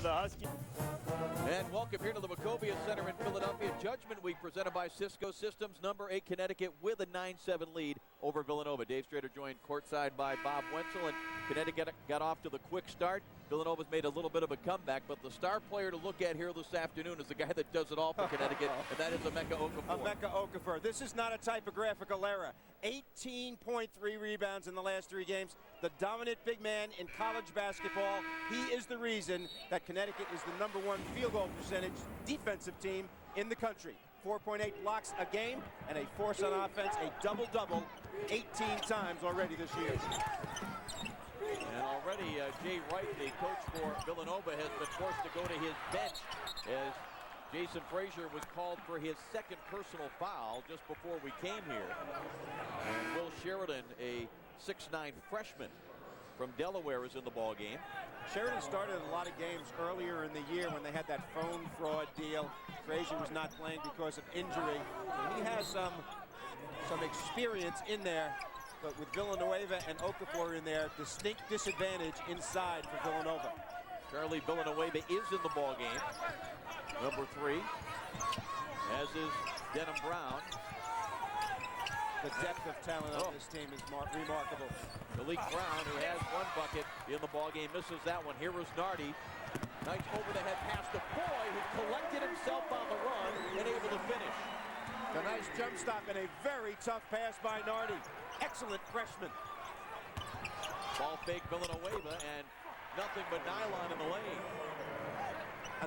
the Huskies. And welcome here to the Wachovia Center in Philadelphia. Judgment Week presented by Cisco Systems. Number 8 Connecticut with a 9-7 lead over Villanova. Dave Strader joined courtside by Bob Wenzel, and Connecticut got off to the quick start. Villanova's made a little bit of a comeback, but the star player to look at here this afternoon is the guy that does it all for Connecticut, and that is Emeka Okafor. Emeka Okafor. This is not a typographical error. 18.3 rebounds in the last 3 games. The dominant big man in college basketball. He is the reason that Connecticut is the #1 field goal percentage defensive team in the country. 4.8 blocks a game and a force on offense, a double-double 18 times already this year. And already Jay Wright, the coach for Villanova, has been forced to go to his bench as Jason Frazier was called for his second personal foul just before we came here. And Will Sheridan, a 6'9 freshman from Delaware, is in the ball game. Sheridan started a lot of games earlier in the year when they had that phone fraud deal. Frazier was not playing because of injury. So he has some experience in there. But with Villanueva and Okafor in there, distinct disadvantage inside for Villanova. Charlie Villanueva is in the ball game. Number 3, as is Denham Brown. The depth of talent on this team is remarkable. Malik Brown, who has 1 bucket in the ball game, misses that one. Here is Nardi. Nice over-the-head pass to Foy, who collected himself on the run and able to finish. A nice jump stop and a very tough pass by Nardi. Excellent freshman. Ball fake Villanueva and nothing but nylon in the lane.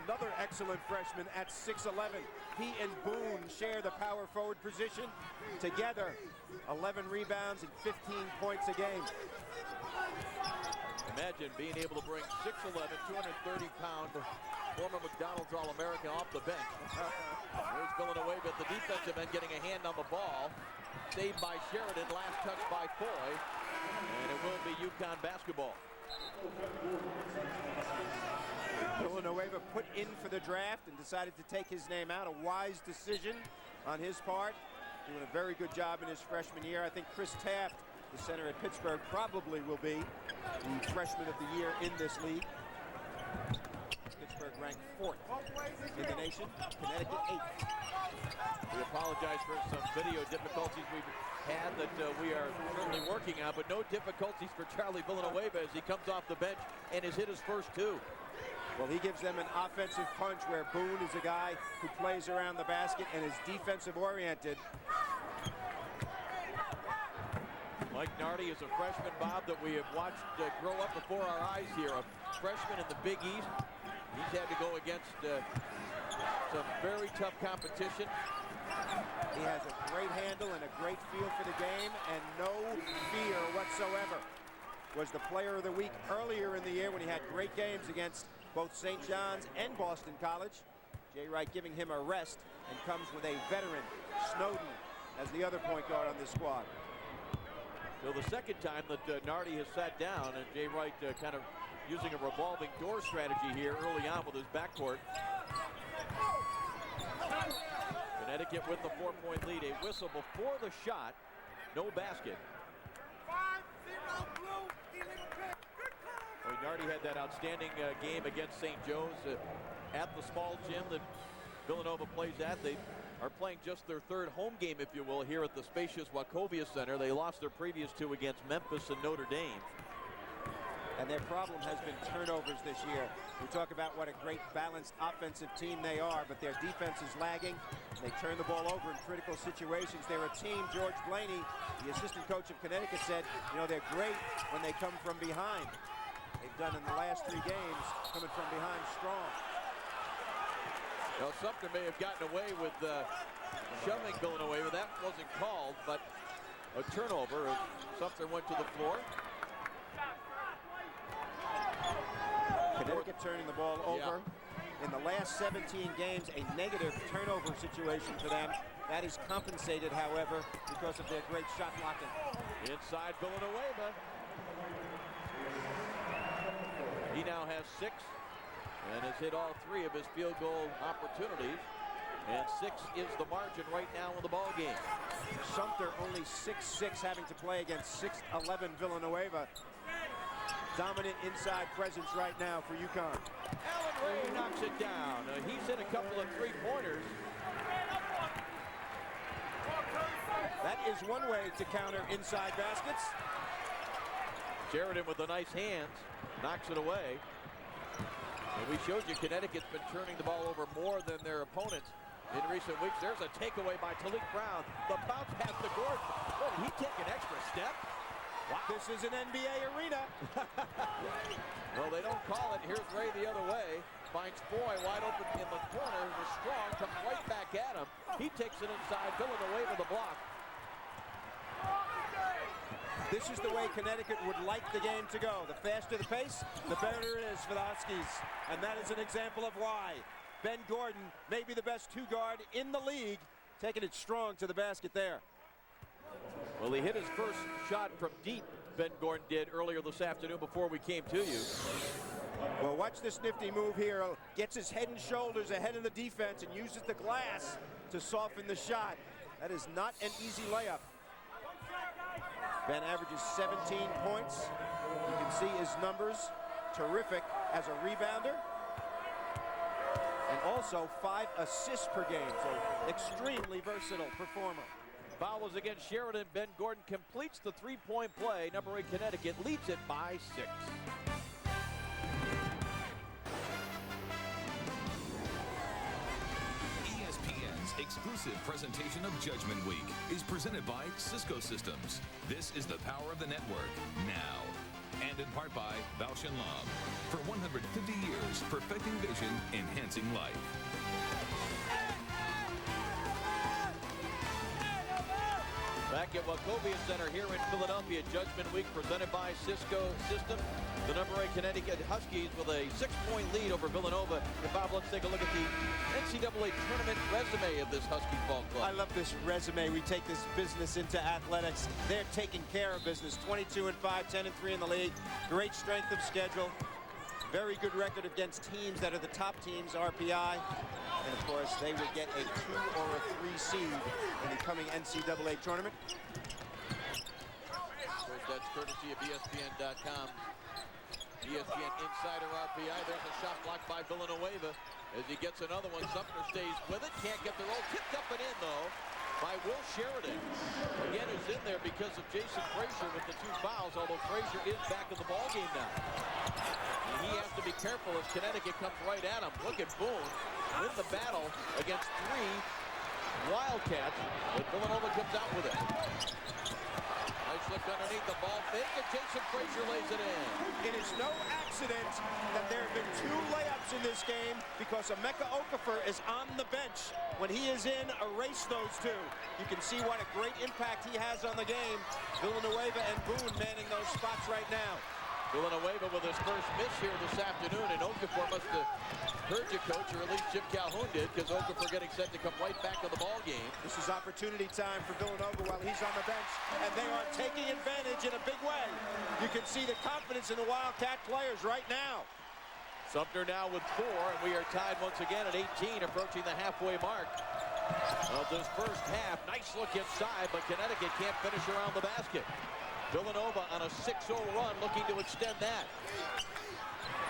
Another excellent freshman at 6'11". He and Boone share the power forward position. Together, 11 rebounds and 15 points a game. Imagine being able to bring 6'11", 230-pound former McDonald's All-American off the bench. There's Villanueva at the defensive end getting a hand on the ball. Saved by Sheridan, last touch by Foy. And it will be UConn basketball. Villanueva put in for the draft and decided to take his name out. A wise decision on his part. Doing a very good job in his freshman year. I think Chris Taft, the center at Pittsburgh, probably will be the freshman of the year in this league. Pittsburgh ranked 4th in the nation. Connecticut 8th. We apologize for some video difficulties we've had that we are certainly working on, but no difficulties for Charlie Villanueva as he comes off the bench and has hit his first 2. Well, he gives them an offensive punch where Boone is a guy who plays around the basket and is defensive oriented. Mike Nardi is a freshman, Bob, that we have watched grow up before our eyes here. A freshman in the Big East. He's had to go against some very tough competition. He has a great handle and a great feel for the game and no fear whatsoever. Was the player of the week earlier in the year when he had great games against both St. John's and Boston College. Jay Wright giving him a rest and comes with a veteran, Snowden, as the other point guard on this squad. So the second time that Nardi has sat down, and Jay Wright kind of using a revolving door strategy here early on with his backcourt. Connecticut with the 4-point lead. A whistle before the shot. No basket. Nardi had that outstanding game against St. Joe's at the small gym that Villanova plays at. They are playing just their 3rd home game, if you will, here at the spacious Wachovia Center. They lost their previous 2 against Memphis and Notre Dame. And their problem has been turnovers this year. We talk about what a great balanced offensive team they are, but their defense is lagging. They turn the ball over in critical situations. They're a team, George Blaney, the assistant coach of Connecticut, said, you know, they're great when they come from behind. They've done in the last 3 games, coming from behind strong. Well, Sumter may have gotten away with shoving Villanueva. That wasn't called, but a turnover. Sumter went to the floor. Connecticut turning the ball over. Yeah. In the last 17 games, a negative turnover situation for them. That is compensated, however, because of their great shot blocking. Inside Villanueva. He now has 6 and has hit all 3 of his field goal opportunities. And 6 is the margin right now in the ball game. Sumter only 6'6", having to play against 6'11" Villanueva. Dominant inside presence right now for UConn. Allen it down. He's hit a couple of three-pointers. That is one way to counter inside baskets. Sheridan with the nice hands, knocks it away. And we showed you Connecticut's been turning the ball over more than their opponents in recent weeks. There's a takeaway by Talik Brown. The bounce pass to Gordon. Oh, did he take an extra step? Wow. This is an NBA arena. Well, they don't call it. Here's Ray the other way. Finds Foy wide open in the corner. Was strong, comes right back at him. He takes it inside. Villanova with the block. This is the way Connecticut would like the game to go. The faster the pace, the better it is for the Huskies. And that is an example of why. Ben Gordon, maybe the best two-guard in the league, taking it strong to the basket there. Well, he hit his first shot from deep, Ben Gordon did earlier this afternoon before we came to you. Well, watch this nifty move here. Gets his head and shoulders ahead of the defense and uses the glass to soften the shot. That is not an easy layup. Ben averages 17 points. You can see his numbers. Terrific as a rebounder. And also 5 assists per game, so extremely versatile performer. Fouls against Sheridan. Ben Gordon completes the three-point play. Number 8 Connecticut leads it by 6. ESPN's exclusive presentation of Judgment Week is presented by Cisco Systems. This is the power of the network now. And in part by Bausch & Lomb. For 150 years, perfecting vision, enhancing life. Back at Wachovia Center here in Philadelphia, Judgment Week presented by Cisco Systems. The number 8 Connecticut Huskies with a 6-point lead over Villanova. And Bob, let's take a look at the NCAA tournament resume of this Husky ball club. I love this resume. We take this business into athletics. They're taking care of business. 22-5, 10-3 in the league. Great strength of schedule. Very good record against teams that are the top teams, RPI. And of course, they would get a 2 or a 3 seed in the coming NCAA tournament. Of course, that's courtesy of ESPN.com. ESPN Insider RPI. There's a shot blocked by Villanova. As he gets another one, Sumner stays with it. Can't get the roll. Tipped up and in, though, by Will Sheridan. Again, who's in there because of Jason Frazier with the 2 fouls, although Frazier is back in the ballgame now. And he has to be careful as Connecticut comes right at him. Look at Boone win the battle against 3 Wildcats, but Villanova comes out with it. Nice look underneath the ball fake, and Jason Frazier lays it in. It is no accident that there have been 2 layups in this game because Emeka Okafor is on the bench. When he is in, erase those 2. You can see what a great impact he has on the game. Villanueva and Boone manning those spots right now. Villanova with his first miss here this afternoon, and Okafor must have heard you, coach, or at least Jim Calhoun did, because Okafor getting set to come right back to the ball game. This is opportunity time for Villanova while he's on the bench, and they are taking advantage in a big way. You can see the confidence in the Wildcat players right now. Sumner now with 4, and we are tied once again at 18, approaching the halfway mark of this first half. Nice look inside, but Connecticut can't finish around the basket. Villanova on a 6-0 run, looking to extend that.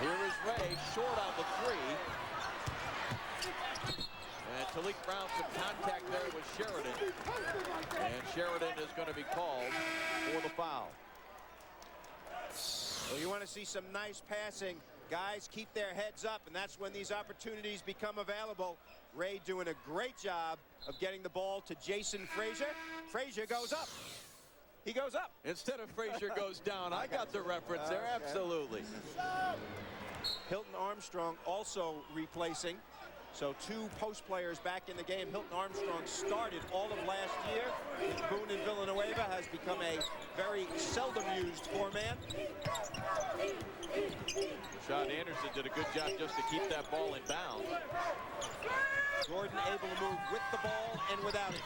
Here is Ray, short on the 3. And Talik Brown, some contact there with Sheridan. And Sheridan is going to be called for the foul. Well, you want to see some nice passing. Guys keep their heads up, and that's when these opportunities become available. Ray doing a great job of getting the ball to Jason Frazier. Frazier goes up. He goes up. Instead of Frazier goes down. I got the reference there, absolutely. Hilton Armstrong also replacing. So 2 post players back in the game. Hilton Armstrong started all of last year. Boone and Villanueva has become a very seldom used 4-man. Sean Anderson did a good job just to keep that ball in bounds. Gordon able to move with the ball and without it.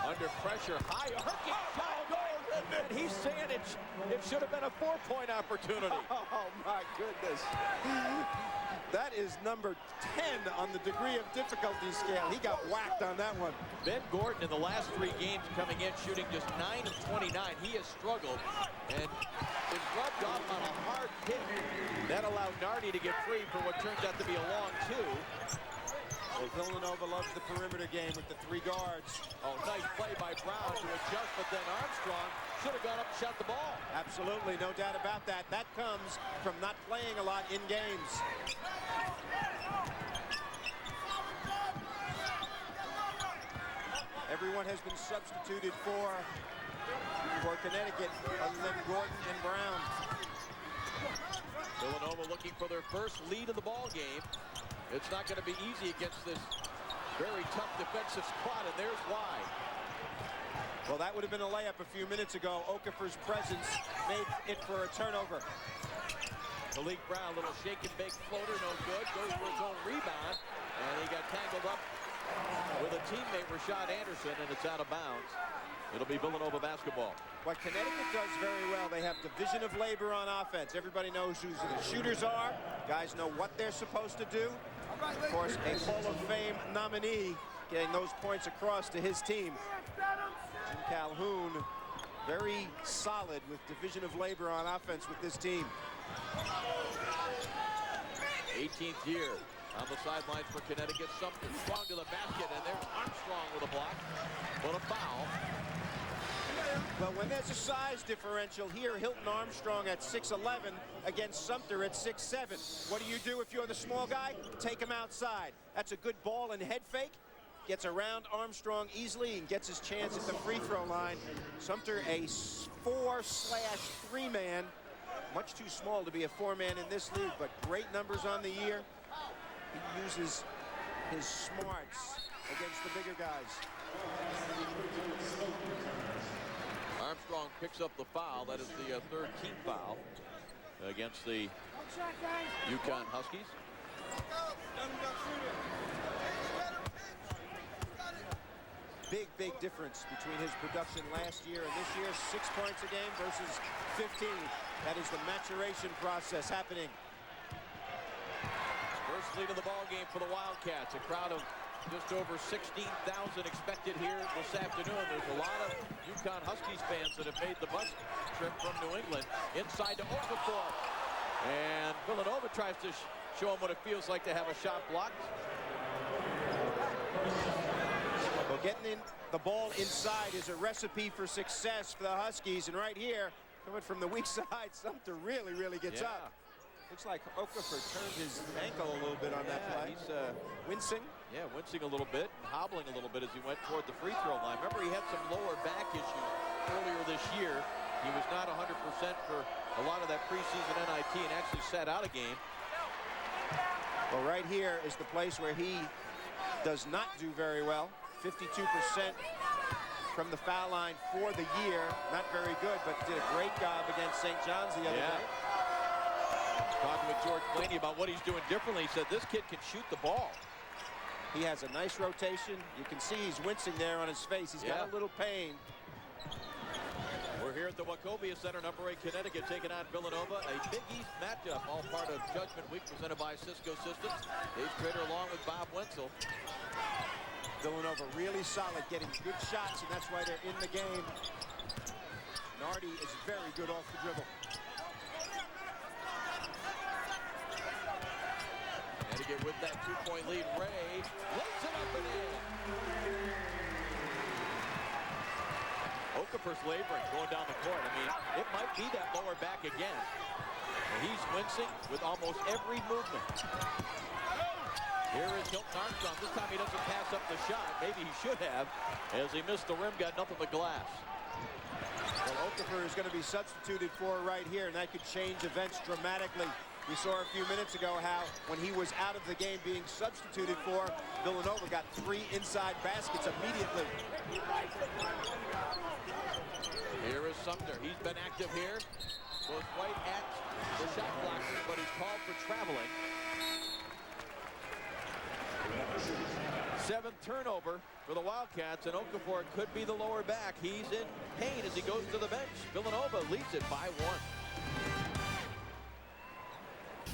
Under pressure, high arcing shot, goal, And he's saying it should have been a 4-point opportunity. Oh, my goodness. That is number 10 on the degree of difficulty scale. He got whacked on that one. Ben Gordon in the last 3 games coming in shooting just 9 of 29. He has struggled and been rubbed off on a hard hit. That allowed Nardi to get free for what turns out to be a long 2. Well, Villanova loves the perimeter game with the 3 guards. Oh, nice play by Brown to adjust, but then Armstrong should have gone up and shot the ball. Absolutely, no doubt about that. That comes from not playing a lot in games. Everyone has been substituted for Connecticut other than Gordon and Brown. Villanova looking for their first lead of the ball game. It's not going to be easy against this very tough defensive squad, and there's why. Well, that would have been a layup a few minutes ago. Okafor's presence made it for a turnover. Malik Brown, little shake and bake floater, no good. Goes for his own rebound, and he got tangled up with a teammate, Rashad Anderson, and it's out of bounds. It'll be Villanova basketball. What Connecticut does very well, they have division of labor on offense. Everybody knows who the shooters are. Guys know what they're supposed to do. Of course, a Hall of Fame nominee getting those points across to his team. Jim Calhoun, very solid with division of labor on offense with this team. 18th year on the sidelines for Connecticut. Sumter strong to the basket, and there's Armstrong with a block. But a foul. Well, when there's a size differential here, Hilton Armstrong at 6'11" against Sumter at 6'7". What do you do if you're the small guy? Take him outside. That's a good ball and head fake. Gets around Armstrong easily and gets his chance at the free throw line. Sumter a 4/3 man. Much too small to be a 4-man in this league, but great numbers on the year. He uses his smarts against the bigger guys. Armstrong picks up the foul. That is the third team foul against the UConn Huskies. Big difference between his production last year and this year. 6 points a game versus 15. That is the maturation process happening. First lead of the ball game for the Wildcats. A crowd of just over 16,000 expected here this afternoon. There's a lot of UConn Huskies fans that have made the bus trip from New England. Inside to Okafor. And Villanova tries to show him what it feels like to have a shot blocked. Well, getting in the ball inside is a recipe for success for the Huskies. And right here, coming from the weak side, Sumter really gets up. Looks like Okafor turned his ankle a little bit on that play. He's wincing. Yeah, wincing a little bit, and hobbling a little bit as he went toward the free throw line. Remember, he had some lower back issues earlier this year. He was not 100% for a lot of that preseason NIT and actually sat out a game. Well, right here is the place where he does not do very well. 52% from the foul line for the year. Not very good, but did a great job against St. John's the other night. Talking with George Blaney about what he's doing differently. He said this kid can shoot the ball. He has a nice rotation. You can see he's wincing there on his face. He's got a little pain. We're here at the Wachovia Center, number 8 Connecticut taking on Villanova. A Big East matchup, all part of Judgment Week presented by Cisco Systems. Dave Trader along with Bob Wenzel. Villanova really solid, getting good shots, and that's why they're in the game. Nardi is very good off the dribble. Connecticut with that 2-point lead. Ray lays it up and in. Okafor's laboring going down the court. I mean, it might be that lower back again. And he's wincing with almost every movement. Here is Hilton Armstrong. This time he doesn't pass up the shot. Maybe he should have, as he missed the rim, got nothing but glass. Well, Okafor is going to be substituted for right here, and that could change events dramatically. We saw a few minutes ago how when he was out of the game being substituted for, Villanova got 3 inside baskets immediately. Here is Sumter. He's been active here. Goes right at the shot blockers, but he's called for traveling. 7th turnover for the Wildcats, and Okafor could be the lower back. He's in pain as he goes to the bench. Villanova leads it by 1.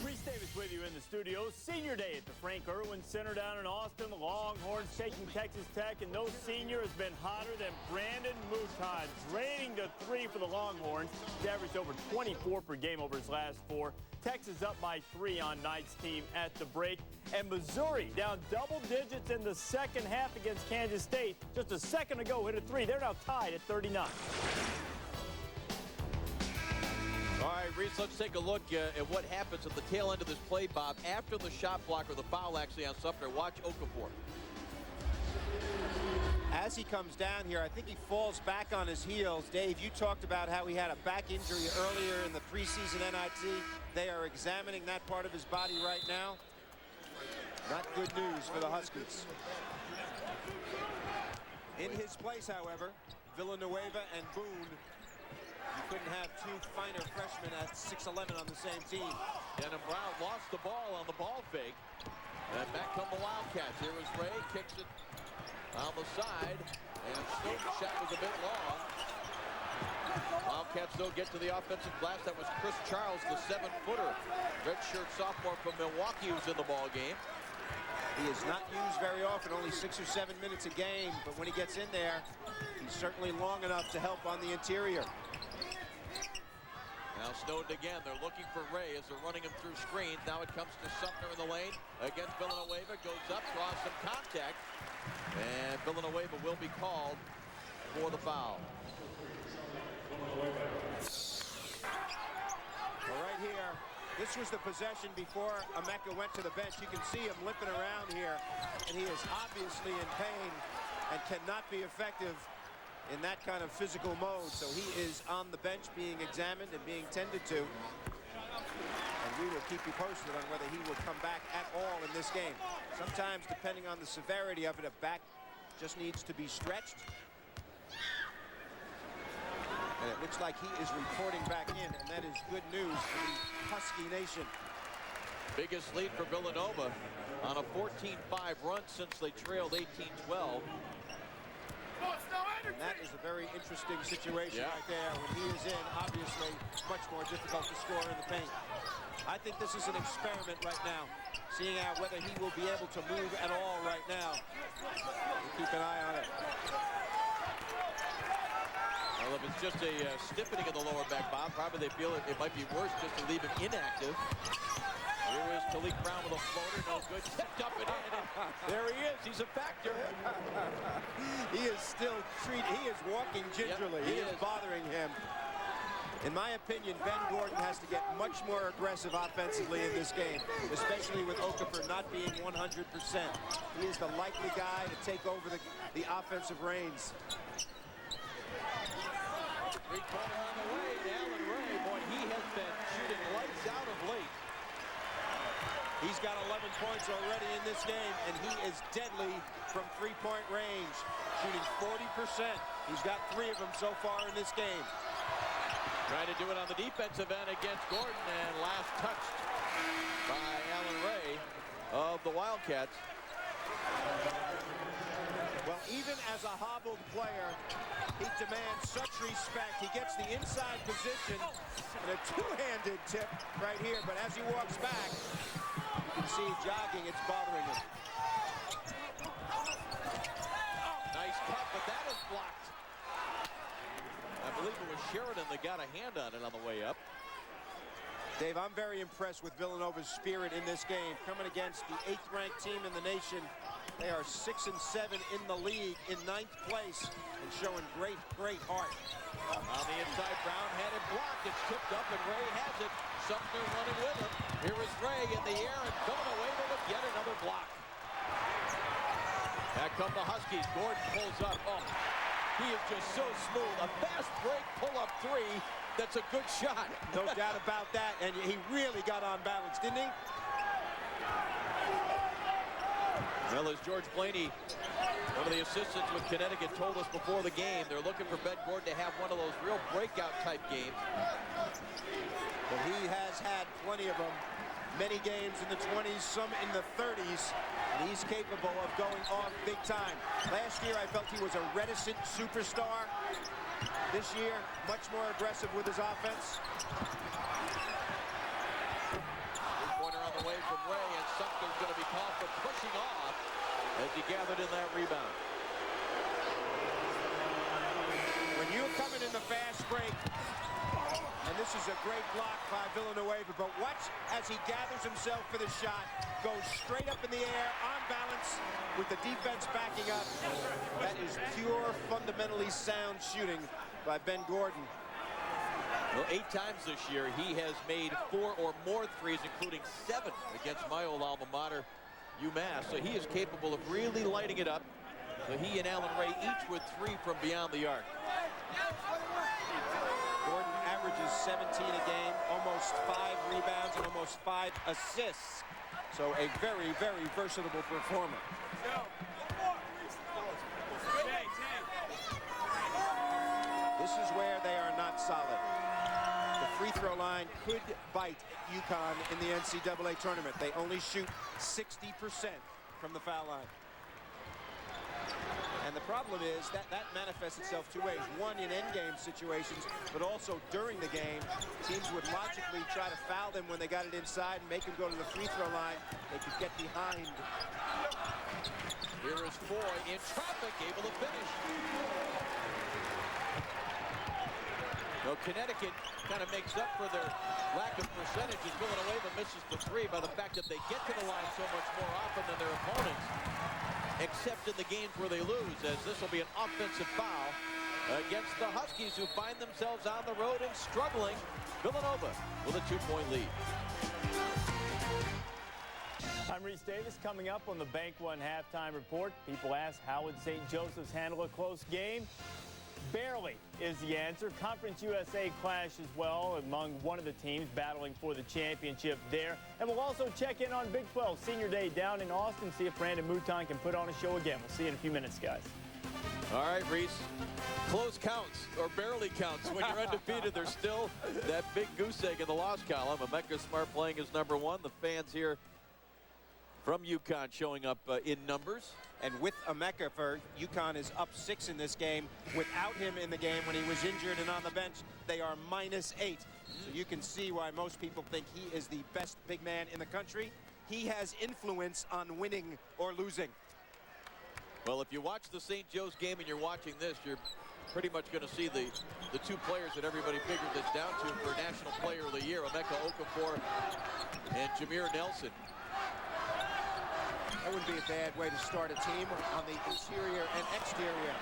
Reese Davis with you in the studio. Senior day at the Frank Irwin Center down in Austin. The Longhorns taking Texas Tech, and no senior has been hotter than Brandon Mutai, draining the 3 for the Longhorns. He's averaged over 24 per game over his last 4. Texas up by 3 on Knight's team at the break. And Missouri down double digits in the second half against Kansas State. Just a second ago hit a 3. They're now tied at 39. All right, Reese, let's take a look at what happens at the tail end of this play, Bob. After the shot block or the foul actually on Sumner, watch Okafor. As he comes down here, I think he falls back on his heels. Dave, you talked about how he had a back injury earlier in the preseason NIT. They are examining that part of his body right now. Not good news for the Huskies. In his place, however, Villanueva and Boone. You couldn't have 2 finer freshmen at 6'11" on the same team. Denham Brown lost the ball on the ball fake. And back come the Wildcats. Here is Ray, kicks it on the side. And Snowden's shot was a bit long. Wildcats don't get to the offensive glass. That was Chris Charles, the 7-footer. Redshirt sophomore from Milwaukee, who's in the ball game. He is not used very often, only 6 or 7 minutes a game. But when he gets in there, he's certainly long enough to help on the interior. Now Snowden again. They're looking for Ray as they're running him through screens. Now it comes to Sumner in the lane against Villanueva. Goes up, draws some contact. And Villanueva will be called for the foul. Well, right here, this was the possession before Emeka went to the bench. You can see him limping around here. And he is obviously in pain and cannot be effective in that kind of physical mode. So he is on the bench being examined and being tended to. And we will keep you posted on whether he will come back at all in this game. Sometimes, depending on the severity of it, a back just needs to be stretched. And it looks like he is reporting back in, and that is good news for the Husky Nation. Biggest lead for Villanova on a 14-5 run since they trailed 18-12. And that is a very interesting situation right there. When he is in, obviously, much more difficult to score in the paint. I think this is an experiment right now, seeing out whether he will be able to move at all right now. We'll keep an eye on it. Well, if it's just a stiffening of the lower back, Bob, probably they feel it might be worse just to leave him inactive. Here is Talik Brown with a floater, no good. Tipped up and in, and there he is. He's a factor. He is still he is walking gingerly. Yep, he is bothering him. In my opinion, Ben Gordon has to get much more aggressive offensively in this game, especially with Okafor not being 100%. He is the likely guy to take over the offensive reins. Three-pointer on the way. Alan Ray, boy, he has been shooting lights out of late. He's got 11 points already in this game, and he is deadly from three-point range, shooting 40%. He's got 3 of them so far in this game. Trying to do it on the defensive end against Gordon, and last touched by Alan Ray of the Wildcats. Well, even as a hobbled player, he demands such respect. He gets the inside position and a two-handed tip right here, but as he walks back, you can see jogging, it's bothering him. Nice cut, but that is blocked. I believe it was Sheridan that got a hand on it on the way up. Dave, I'm very impressed with Villanova's spirit in this game. Coming against the 8th-ranked team in the nation, they are 6 and 7 in the league, in 9th place, and showing great, great heart. On the inside, Brown had it blocked. It's tipped up, and Ray has it. Sumner running with him. Here is Ray in the air, and Villanova with yet another block. Back come the Huskies. Gordon pulls up. Oh, he is just so smooth. A fast break pull-up 3. That's a good shot. No doubt about that, and he really got on balance, didn't he? Well, as George Blaney, one of the assistants with Connecticut, told us before the game, they're looking for Ben Gordon to have one of those real breakout type games. But he has had plenty of them. many games in the 20s, some in the 30s, and he's capable of going off big time. Last year, I felt he was a reticent superstar. This year, much more aggressive with his offense. Three-pointer on the way from Ray, and Sumter's going to be called for pushing off as he gathered in that rebound. When you're coming in the fast break, and this is a great block by Villanova, but watch as he gathers himself for the shot, goes straight up in the air, on balance, with the defense backing up. That is pure, fundamentally sound shooting by Ben Gordon. Well, 8 times this year, he has made 4 or more threes, including 7 against my old alma mater, UMass. So he is capable of really lighting it up. So he and Allen Ray each with 3 from beyond the arc. Gordon averages 17 a game, almost 5 rebounds and almost 5 assists. So a very, very versatile performer. This is where they are not solid. The free throw line could bite UConn in the NCAA tournament. They only shoot 60% from the foul line. And the problem is that manifests itself 2 ways. One, in endgame situations, but also during the game. Teams would logically try to foul them when they got it inside and make them go to the free throw line. They could get behind. Here is Foy in traffic, able to finish. No, Connecticut kind of makes up for their lack of percentage as Villanova misses the 3 by the fact that they get to the line so much more often than their opponents, except in the games where they lose, as this will be an offensive foul against the Huskies, who find themselves on the road and struggling. Villanova with a 2-point lead. I'm Reese Davis. Coming up on the Bank One halftime report, people ask, how would St. Joseph's handle a close game? Barely is the answer. Conference USA clash as well among one of the teams battling for the championship there. And we'll also check in on Big 12 Senior Day down in Austin, see if Brandon Mouton can put on a show again. We'll see you in a few minutes, guys. All right, Reese. Close counts, or barely counts. When you're undefeated, there's still that big goose egg in the loss column. Emeka Smart playing as number 1. The fans here from UConn showing up in numbers. And with Emeka, for UConn is up 6 in this game. Without him in the game when he was injured and on the bench, they are -8. So you can see why most people think he is the best big man in the country. He has influence on winning or losing. Well, if you watch the St. Joe's game and you're watching this, you're pretty much going to see the 2 players that everybody figured this down to for National Player of the Year, Emeka Okafor and Jameer Nelson. That wouldn't be a bad way to start a team on the interior and exterior.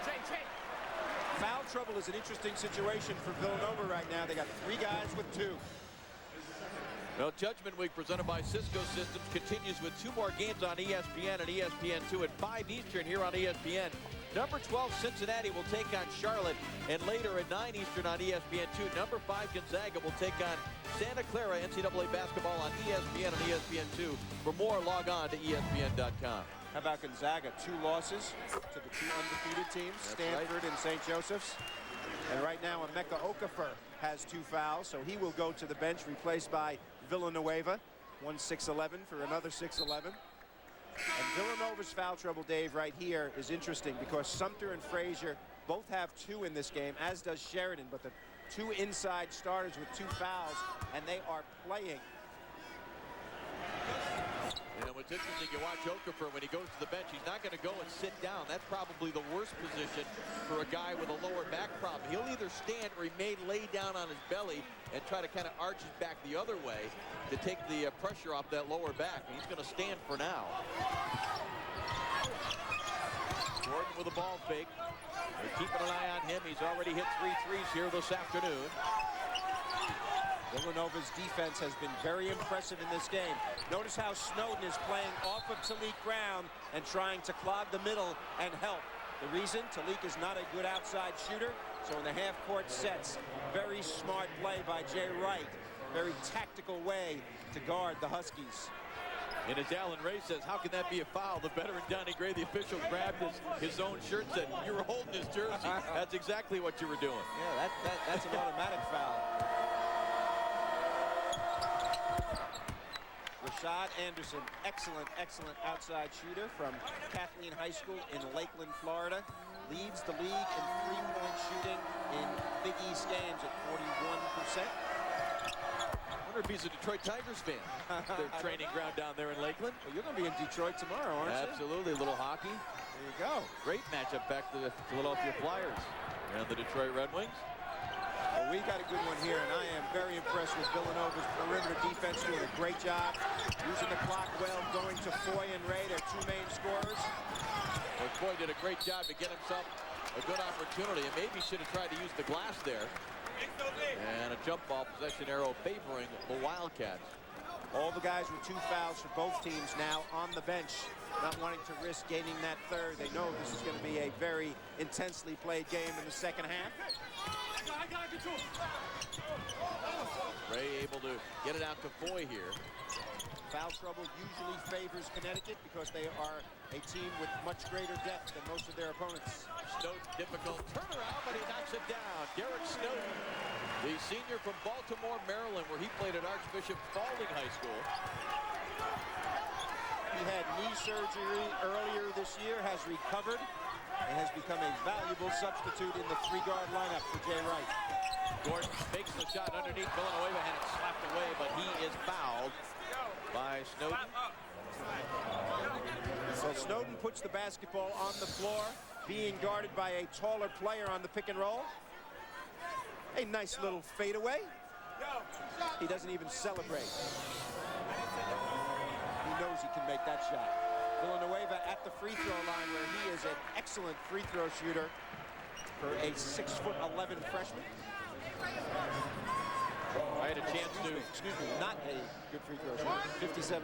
Foul trouble is an interesting situation for Villanova right now. They got 3 guys with 2. Well, Judgment Week presented by Cisco Systems continues with 2 more games on ESPN and ESPN2 at 5 Eastern here on ESPN. Number 12 Cincinnati will take on Charlotte, and later at 9 Eastern on ESPN2, number 5 Gonzaga will take on Santa Clara. NCAA basketball on ESPN and ESPN2. For more, log on to ESPN.com. How about Gonzaga? 2 losses to the 2 undefeated teams, Stanford and St. Joseph's. And right now, Emeka Okafor has 2 fouls, so he will go to the bench, replaced by Villanueva. 1 6'11" for another 6'11". And Villanova's foul trouble, Dave, right here is interesting because Sumter and Frazier both have 2 in this game, as does Sheridan, but the 2 inside starters with 2 fouls, and they are playing. You know, what's interesting, you watch Okafor when he goes to the bench, he's not going to go and sit down. That's probably the worst position for a guy with a lower back problem. He'll either stand or he may lay down on his belly and try to kind of arch his back the other way to take the pressure off that lower back. And he's going to stand for now. Gordon with a ball fake. They're keeping an eye on him. He's already hit 3 threes here this afternoon. Villanova's defense has been very impressive in this game. Notice how Snowden is playing off of Talik Brown and trying to clog the middle and help. The reason, Talik is not a good outside shooter, so in the half-court sets, very smart play by Jay Wright. Very tactical way to guard the Huskies. And as Allen Ray says, how can that be a foul? The veteran Donnie Gray, the official, grabbed his own shirt and said, you were holding his jersey. That's exactly what you were doing. Yeah, that's an automatic foul. Rashad Anderson, excellent outside shooter from Kathleen High School in Lakeland, Florida. Leads the league in three-point shooting in Big East games at 41%. I wonder if he's a Detroit Tigers fan. Their training ground down there in Lakeland. Well, you're going to be in Detroit tomorrow, aren't you? Absolutely, a little hockey. There you go. Great matchup back to the Philadelphia Flyers and the Detroit Red Wings. Well, we got a good one here, and I am very impressed with Villanova's perimeter defense doing a great job. Using the clock well, going to Foy and Ray, their two main scorers. Well, Foy did a great job to get himself a good opportunity, and maybe should have tried to use the glass there. And a jump ball possession arrow favoring the Wildcats. All the guys with 2 fouls for both teams now on the bench, not wanting to risk gaining that third. They know this is going to be a very intensely played game in the second half. Ray able to get it out to Foy here. Foul trouble usually favors Connecticut because they are a team with much greater depth than most of their opponents. Snowden, difficult turnaround, but he knocks it down. Derek Snowden, the senior from Baltimore, Maryland, where he played at Archbishop Spalding High School. He had knee surgery earlier this year, has recovered, and has become a valuable substitute in the three-guard lineup for Jay Wright. Gordon makes the shot underneath Villanova, and it's slapped away, but he is fouled by Snowden. So Snowden puts the basketball on the floor, being guarded by a taller player on the pick and roll. A nice little fadeaway. He doesn't even celebrate. He knows he can make that shot. Villanueva at the free throw line, where he is an excellent free throw shooter for a 6'11" freshman. I had a chance to... Excuse me, not a good free throw shooter, 57%.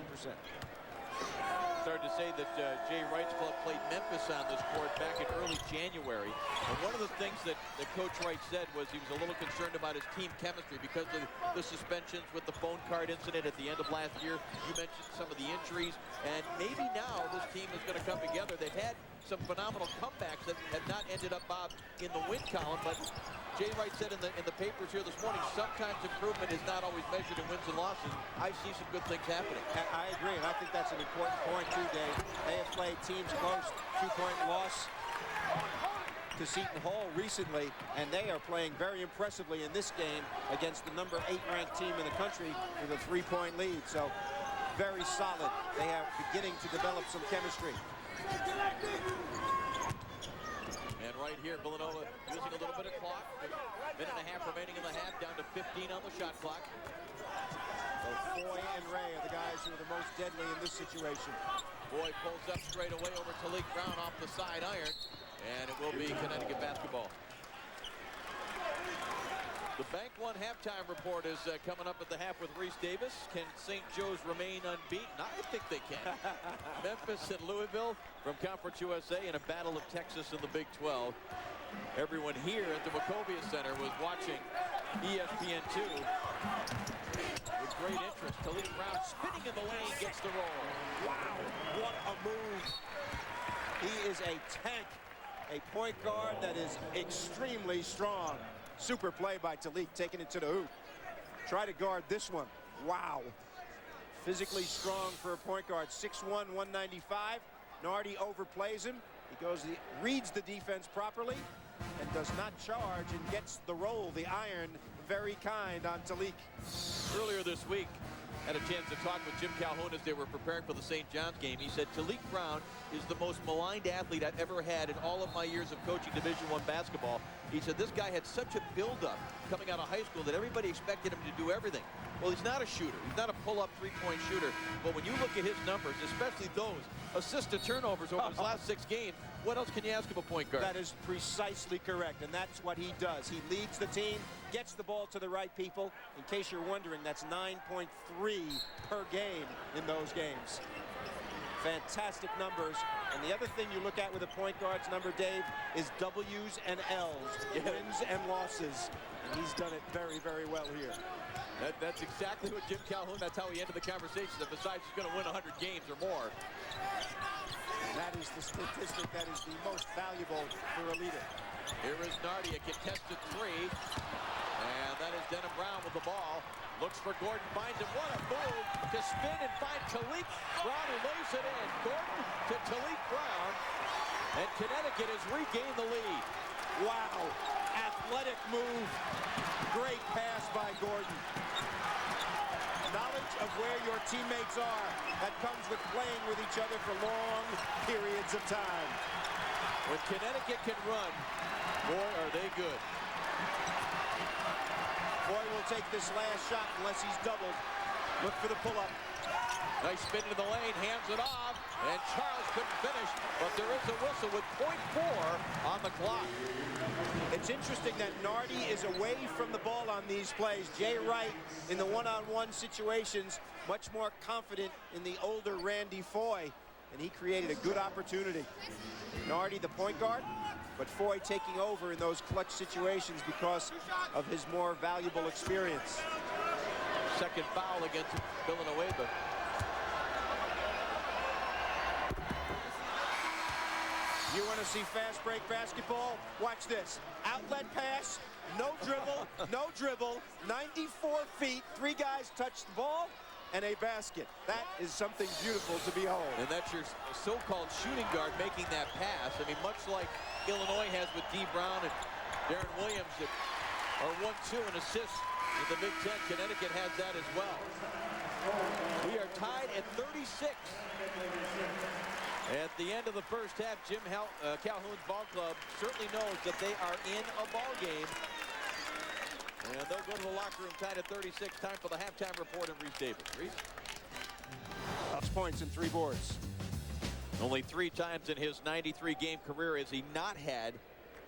Started to say that Jay Wright's club played Memphis on this court back in early January. And one of the things that Coach Wright said was he was a little concerned about his team chemistry because of the suspensions with the phone card incident at the end of last year. You mentioned some of the injuries. And maybe now this team is going to come together. They've had some phenomenal comebacks that have not ended up, Bob, in the win column. But Jay Wright said in the papers here this morning, sometimes improvement is not always measured in wins and losses. I see some good things happening. I agree, and I think that's an important point too, Dave. They have played teams close, 2-point loss to Seton Hall recently, and they are playing very impressively in this game against the number 8 ranked team in the country with a 3-point lead. So very solid. They are beginning to develop some chemistry. And right here, Villanova using a little bit of clock. Minute and a half remaining in the half, down to 15 on the shot clock. So Foy and Ray are the guys who are the most deadly in this situation. Foy pulls up straight away over to Talik Brown off the side iron. And it will be Connecticut basketball. The Bank One halftime report is coming up at the half with Reese Davis. Can St. Joe's remain unbeaten? I think they can. Memphis and Louisville from Conference USA in a battle of Texas in the Big 12. Everyone here at the Wachovia Center was watching ESPN2 with great interest. Talik Brown spinning in the lane, gets the roll. Wow, what a move. He is a tank, a point guard that is extremely strong. Super play by Talik, taking it to the hoop. Try to guard this one. Wow. Physically strong for a point guard. 6'1", 195. Nardi overplays him. He reads the defense properly and does not charge and gets the roll, the iron, very kind on Talik. Earlier this week, had a chance to talk with Jim Calhoun as they were preparing for the St. John's game. He said, Talik Brown is the most maligned athlete I've ever had in all of my years of coaching Division I basketball. He said this guy had such a build-up coming out of high school that everybody expected him to do everything. Well, he's not a shooter. He's not a pull-up three-point shooter. But when you look at his numbers, especially those assists to turnovers over his last 6 games, what else can you ask of a point guard? That is precisely correct, and that's what he does. He leads the team, gets the ball to the right people. In case you're wondering, that's 9.3 per game in those games. Fantastic numbers. And the other thing you look at with a point guard's number, Dave, is W's and L's, wins and losses. And he's done it very, very well here. That's exactly what Jim Calhoun, that's how he ended the conversation, that besides he's going to win 100 games or more. That is the statistic that is the most valuable for a leader. Here is Nardi, a contested 3. And that is Denham Brown with the ball. Looks for Gordon, finds him. What a move to spin and find Talik Brown, who lays it in. Gordon to Talik Brown. And Connecticut has regained the lead. Wow, athletic move. Great pass by Gordon. Knowledge of where your teammates are. That comes with playing with each other for long periods of time. When Connecticut can run, boy, are they good. Boy will take this last shot unless he's doubled. Look for the pull-up. Nice spin into the lane, hands it off, and Charles couldn't finish, but there is a whistle with .4 on the clock. It's interesting that Nardi is away from the ball on these plays. Jay Wright, in the one-on-one situations, much more confident in the older Randy Foy, and he created a good opportunity. Nardi, the point guard, but Foy taking over in those clutch situations because of his more valuable experience. Second foul against Villanova. You want to see fast break basketball? Watch this. Outlet pass, no dribble, 94 feet, 3 guys touch the ball, and a basket. That is something beautiful to behold. And that's your so-called shooting guard making that pass. I mean, much like Illinois has with D. Brown and Darren Williams that are 1-2 in assists in the Big Ten. Connecticut has that as well. We are tied at 36. At the end of the first half, Jim Calhoun's ball club certainly knows that they are in a ball game. And they'll go to the locker room tied at 36. Time for the halftime report and Reese Davis. Reese? 6 points and 3 boards. Only 3 times in his 93-game career has he not had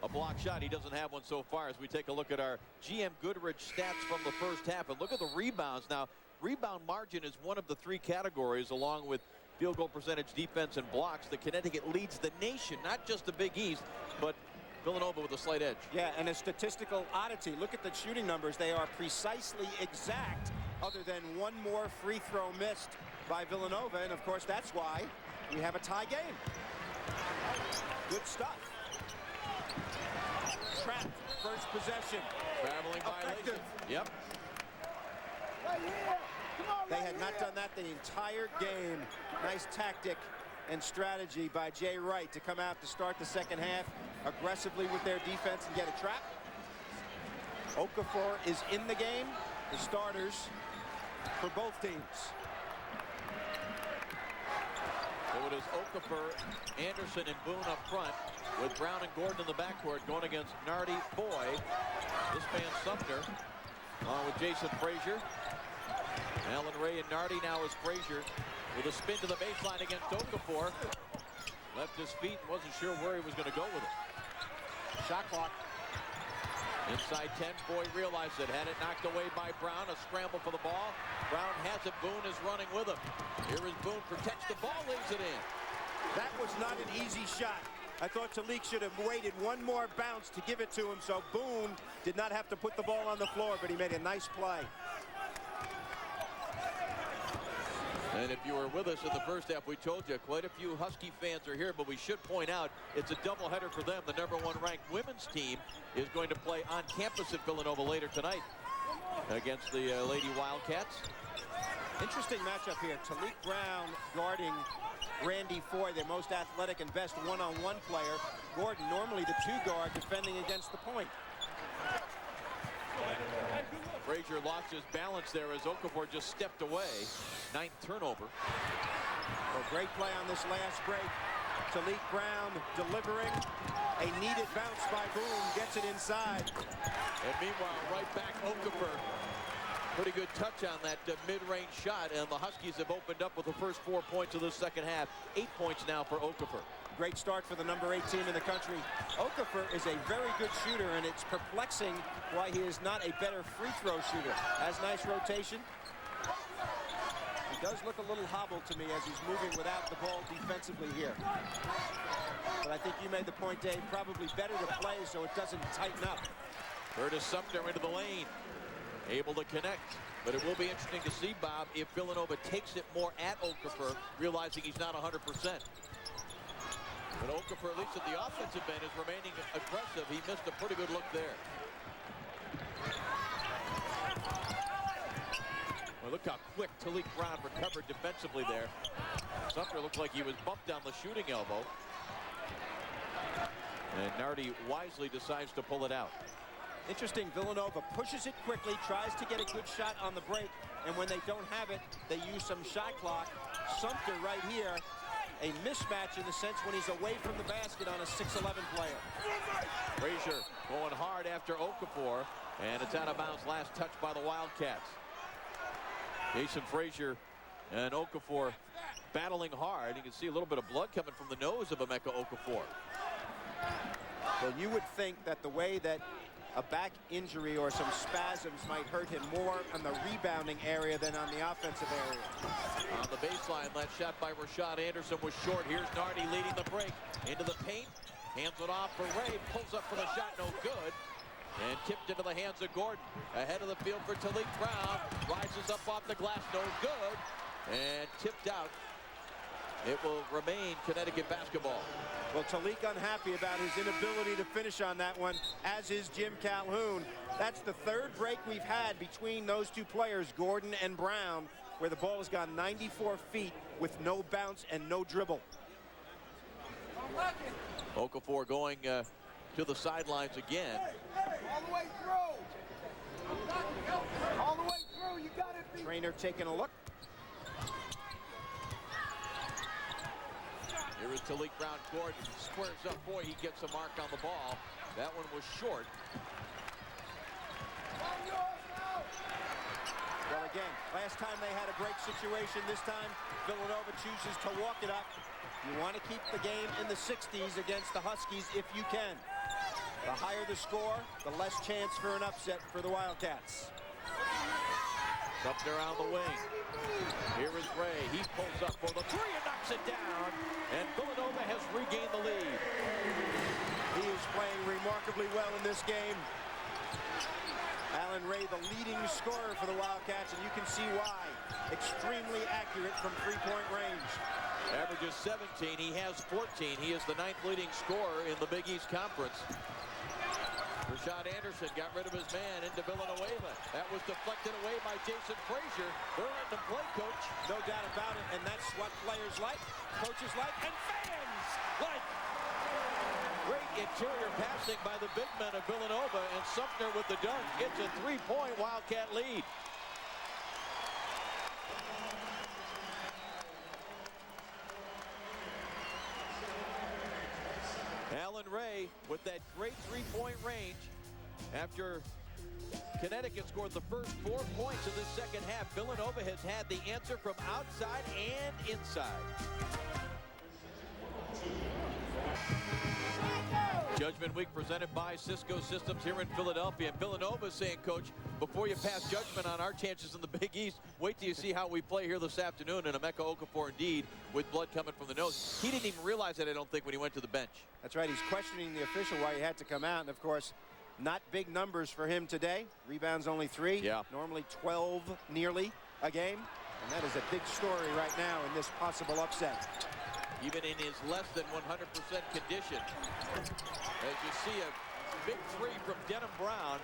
a block shot. He doesn't have one so far as we take a look at our GM Goodrich stats from the first half. And look at the rebounds. Now, rebound margin is one of the 3 categories along with field goal percentage, defense, and blocks. The Connecticut leads the nation, not just the Big East, but Villanova with a slight edge. Yeah, and a statistical oddity. Look at the shooting numbers. They are precisely exact, other than 1 more free throw missed by Villanova. And, of course, that's why we have a tie game. Good stuff. Trapped, first possession. Traveling violation. Yep. They had not done that the entire game. Nice tactic and strategy by Jay Wright to come out to start the second half aggressively with their defense and get a trap. Okafor is in the game, the starters for both teams. So it is Okafor, Anderson, and Boone up front with Brown and Gordon in the backcourt going against Nardi, Foy, this man Sumner, along with Jason Frazier. Allen Ray and Nardi now as Frazier with a spin to the baseline against Okafor. Left his feet and wasn't sure where he was going to go with it. Shot clock. Inside 10, Foy realized it. Had it knocked away by Brown. A scramble for the ball. Brown has it. Boone is running with him. Here is Boone, protects the ball, lays it in. That was not an easy shot. I thought Talik should have waited 1 more bounce to give it to him, so Boone did not have to put the ball on the floor, but he made a nice play. And if you were with us in the first half, we told you quite a few Husky fans are here, but we should point out it's a doubleheader for them. The #1 ranked women's team is going to play on campus at Villanova later tonight against the Lady Wildcats. Interesting matchup here. Talik Brown guarding Randy Foy, their most athletic and best one-on-one player. Gordon, normally the 2 guard, defending against the point. Frazier lost his balance there as Okafor just stepped away. 9th turnover. Well, great play on this last break. Talik Brown delivering. A needed bounce by Boone. Gets it inside. And meanwhile, right back Okafor. Pretty good touch on that mid-range shot. And the Huskies have opened up with the first 4 points of the second half. 8 points now for Okafor. Great start for the #8 team in the country. Okafor is a very good shooter, and it's perplexing why he is not a better free throw shooter. Has nice rotation. He does look a little hobbled to me as he's moving without the ball defensively here. But I think you made the point, Dave, probably better to play so it doesn't tighten up. Curtis Sumner into the lane. Able to connect. But it will be interesting to see, Bob, if Villanova takes it more at Okafor, realizing he's not 100%. But Okafor, at least at the offensive end, is remaining aggressive. He missed a pretty good look there. Well, look how quick Talik Brown recovered defensively there. Sumter looked like he was bumped down the shooting elbow. And Nardi wisely decides to pull it out. Interesting, Villanova pushes it quickly, tries to get a good shot on the break, and when they don't have it, they use some shot clock. Sumter right here, a mismatch in the sense when he's away from the basket on a 6'11 player. Frazier going hard after Okafor, and it's out of bounds. Last touch by the Wildcats. Jason Frazier and Okafor battling hard. You can see a little bit of blood coming from the nose of Emeka Okafor. Well, you would think that the way that a back injury or some spasms might hurt him more on the rebounding area than on the offensive area. On the baseline, that shot by Rashad Anderson was short. Here's Nardi leading the break. Into the paint, hands it off for Ray, pulls up for the shot, no good. And tipped into the hands of Gordon. Ahead of the field for Talik Brown. Rises up off the glass, no good. And tipped out. It will remain Connecticut basketball. Well, Talik unhappy about his inability to finish on that one, as is Jim Calhoun. That's the third break we've had between those two players, Gordon and Brown, where the ball has gone 94 feet with no bounce and no dribble. Okafor going to the sidelines again. All the way through. All the way through. You got it. Trainer taking a look. Here is Talik Brown. Gordon squares up. Boy, he gets a mark on the ball. That one was short. Well, again, last time they had a break situation. This time, Villanova chooses to walk it up. You want to keep the game in the 60s against the Huskies if you can. The higher the score, the less chance for an upset for the Wildcats. Sumter around the wing. Here is Ray. He pulls up for the three and knocks it down. And Villanova has regained the lead. He is playing remarkably well in this game. Allen Ray, the leading scorer for the Wildcats, and you can see why. Extremely accurate from three-point range. Averages 17. He has 14. He is the 9th leading scorer in the Big East Conference. Rashad Anderson got rid of his man into Villanova. That was deflected away by Jason Frazier. They're letting him play, coach. No doubt about it, and that's what players like, coaches like, and fans like. Great interior passing by the big men of Villanova, and Sumter with the dunk. It's a three-point Wildcat lead. Allen Ray with that great three-point range after Connecticut scored the first 4 points of this second half. Villanova has had the answer from outside and inside. Judgment Week presented by Cisco Systems here in Philadelphia. And Villanova saying, Coach, before you pass judgment on our chances in the Big East, wait till you see how we play here this afternoon. And Emeka Okafor, indeed, with blood coming from the nose. He didn't even realize that, I don't think, when he went to the bench. That's right. He's questioning the official why he had to come out. And, of course, not big numbers for him today. Rebounds only 3. Yeah. Normally 12 nearly a game. And that is a big story right now in this possible upset. Even in his less than 100% condition. As you see a big three from Denham Brown.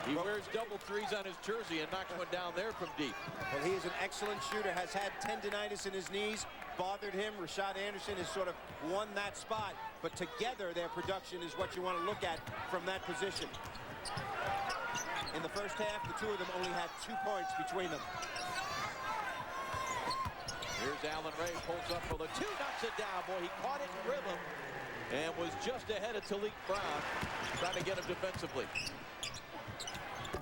He wears double threes on his jersey and knocks one down there from deep. Well, he is an excellent shooter, has had tendinitis in his knees, bothered him. Rashad Anderson has sort of won that spot. But together, their production is what you want to look at from that position. In the first half, the two of them only had 2 points between them. Here's Allen Ray, pulls up for the two, knocks it down. Boy, he caught it in rhythm and was just ahead of Talik Brown, trying to get him defensively.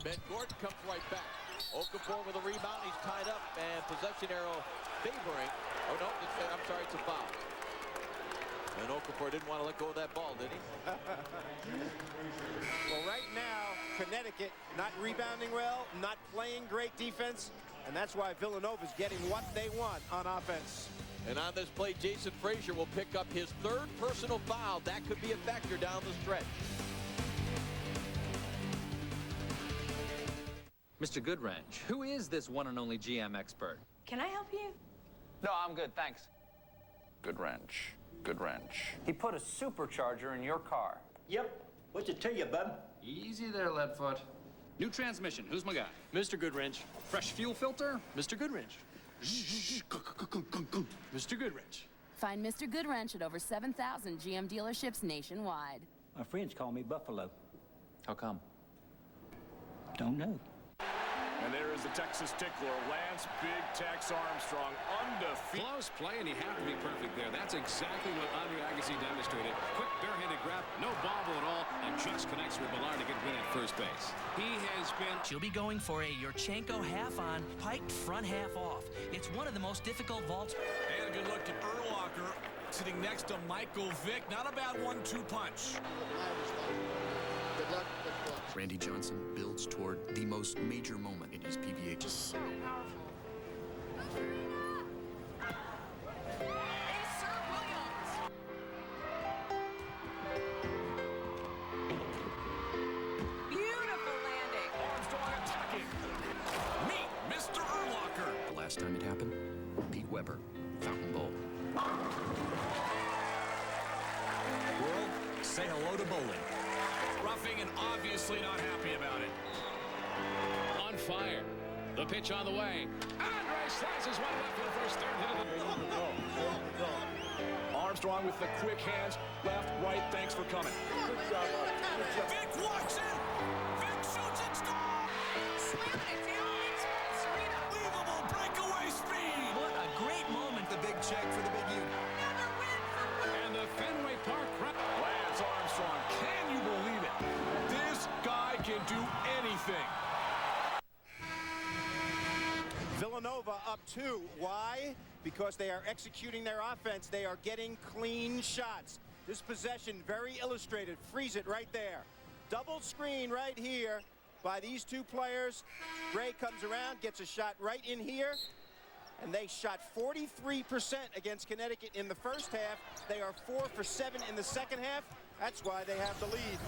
Ben Gordon comes right back. Okafor with a rebound, he's tied up, and possession arrow favoring. Oh no, I'm sorry, it's a foul. And Okafor didn't want to let go of that ball, did he? Well, right now, Connecticut not rebounding well, not playing great defense. And that's why Villanova's getting what they want on offense. And on this play, Jason Frazier will pick up his 3rd personal foul. That could be a factor down the stretch. Mr. Goodwrench, who is this one and only GM expert? Can I help you? No, I'm good, thanks. Goodwrench. Goodwrench. He put a supercharger in your car. Yep. What's it to you, bub? Easy there, Leadfoot. New transmission. Who's my guy? Mr. Goodwrench. Fresh fuel filter? Mr. Goodwrench. Mr. Goodwrench. Find Mr. Goodwrench at over 7,000 GM dealerships nationwide. My friends call me Buffalo. How come? Don't know. And there is the Texas tickler, Lance Big Tex Armstrong, undefeated. Close play, and you have to be perfect there. That's exactly what Andre Agassi demonstrated. Quick barehanded grab, no bobble at all, and just connects with Millard to get win at first base. He has been... She'll be going for a Yurchenko half-on, piked front half off. It's one of the most difficult vaults. And a good look at Urlacher sitting next to Michael Vick. Not a bad 1-2 punch. Randy Johnson builds toward the most major moment in his PBA. So powerful. Beautiful landing. Armstrong attacking. Meet Mr. Urlacher. The last time it happened, Pete Weber, Fountain Bowl. World, say hello to bowling. Roughing and obviously not happy about it. On fire. The pitch on the way. Andre slices one left for the first third hit of the... Armstrong with the quick hands, left, right, thanks for coming. Good job, Good job. Vick walks in. Vick shoots and scores. Slamming it down into Serena. Unbelievable breakaway speed. What a great moment. The big check for the big unit. Another win for Will. And the Fenway Park crowd... Lance Armstrong, can you believe it? This guy can do anything. Villanova up 2. Why? Because they are executing their offense. They are getting clean shots. This possession very illustrated. Freeze it right there. Double screen right here by these two players. Gray comes around, gets a shot right in here. And they shot 43% against Connecticut in the first half. They are 4 for 7 in the second half. That's why they have the lead.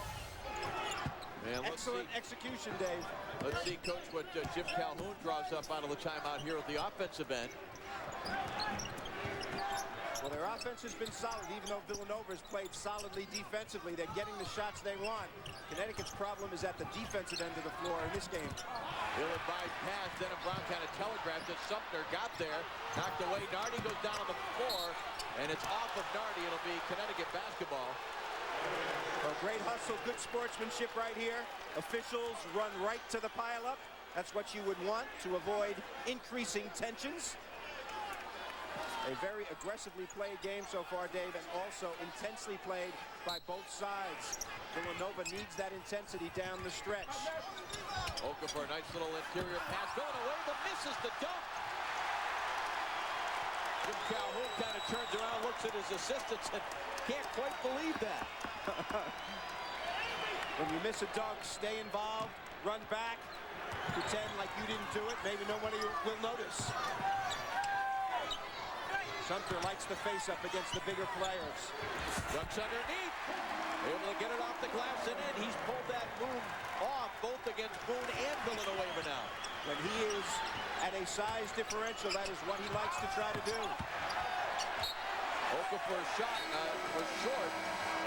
And excellent execution, Dave. Let's see, Coach, what Jim Calhoun draws up out of the timeout here at the offensive end. Well, their offense has been solid, even though Villanova has played solidly defensively. They're getting the shots they want. Connecticut's problem is at the defensive end of the floor in this game. Ill-advised pass, Denham Brown kind of telegraphed it. Sumner got there, knocked away. Nardi goes down on the floor, and it's off of Nardi. It'll be Connecticut basketball. Well, great hustle, good sportsmanship right here. Officials run right to the pile-up. That's what you would want to avoid increasing tensions. A very aggressively played game so far, Dave, and also intensely played by both sides. Villanova needs that intensity down the stretch. Okafor, nice little interior pass. Going away, but misses the dunk. Jim Calhoun kind of turns around, looks at his assistants, and can't quite believe that. When you miss a dunk, stay involved, run back, pretend like you didn't do it. Maybe nobody will notice. Sumter likes the face-up against the bigger players. Ducks underneath. Able to get it off the glass and in. He's pulled that move off both against Boone and Villanueva now. When he is at a size differential, that is what he likes to try to do. Okafor's shot was short,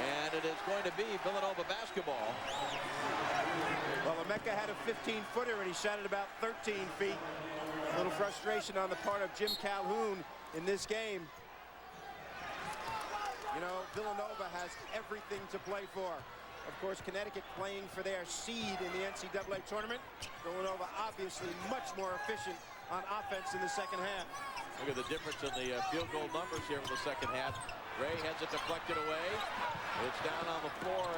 and it is going to be Villanova basketball. Well, Emeka had a 15-footer, and he shot it about 13 feet. A little frustration on the part of Jim Calhoun in this game. You know, Villanova has everything to play for. Of course, Connecticut playing for their seed in the NCAA tournament. Villanova obviously much more efficient on offense in the second half. Look at the difference in the field goal numbers here in the second half. Ray has it deflected away. It's down on the floor.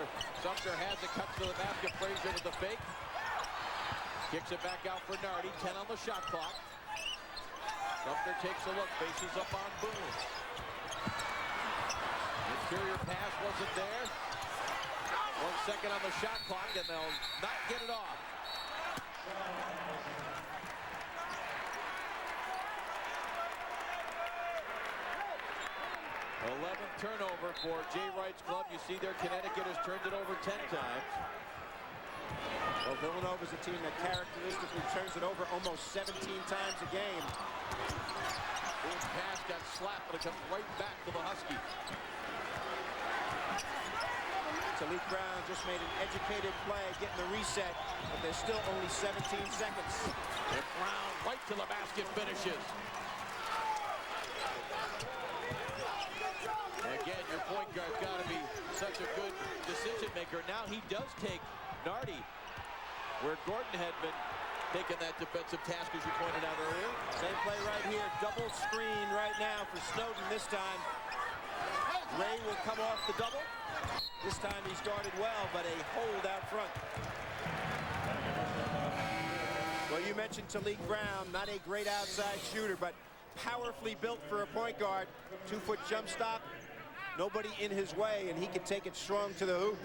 Sumter has it, cuts to the basket. Frazier with the fake. Kicks it back out for Nardi. 10 on the shot clock. Sumter takes a look, faces up on Boone. Interior pass wasn't there. 1 second on the shot clock, and they'll not get it off. Turnover for Jay Wright's club. You see there, Connecticut has turned it over 10 times. Well, Villanova's a team that characteristically turns it over almost 17 times a game. Boone's pass got slapped, but it comes right back to the Huskies. Talik Brown just made an educated play, getting the reset, but there's still only 17 seconds. And Brown right to the basket finishes. Again, your point guard's got to be such a good decision maker. Now he does take Nardi, where Gordon had been taking that defensive task, as you pointed out earlier. Same play right here. Double screen right now for Snowden this time. Ray will come off the double. This time he's guarded well, but a hold out front. Well, you mentioned Talik Brown, not a great outside shooter, but powerfully built for a point guard. 2-foot jump stop, nobody in his way, and he can take it strong to the hoop.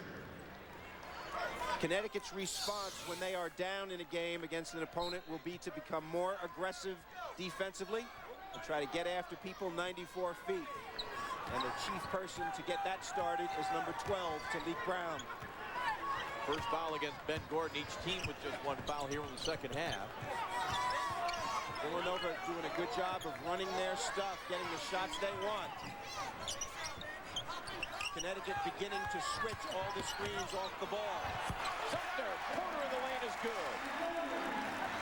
Connecticut's response when they are down in a game against an opponent will be to become more aggressive defensively and try to get after people 94 feet. And the chief person to get that started is number 12, Talik Brown. First foul against Ben Gordon. Each team with just one foul here in the second half. Villanova doing a good job of running their stuff, getting the shots they want. Connecticut beginning to switch all the screens off the ball. Sumter, corner of the lane is good.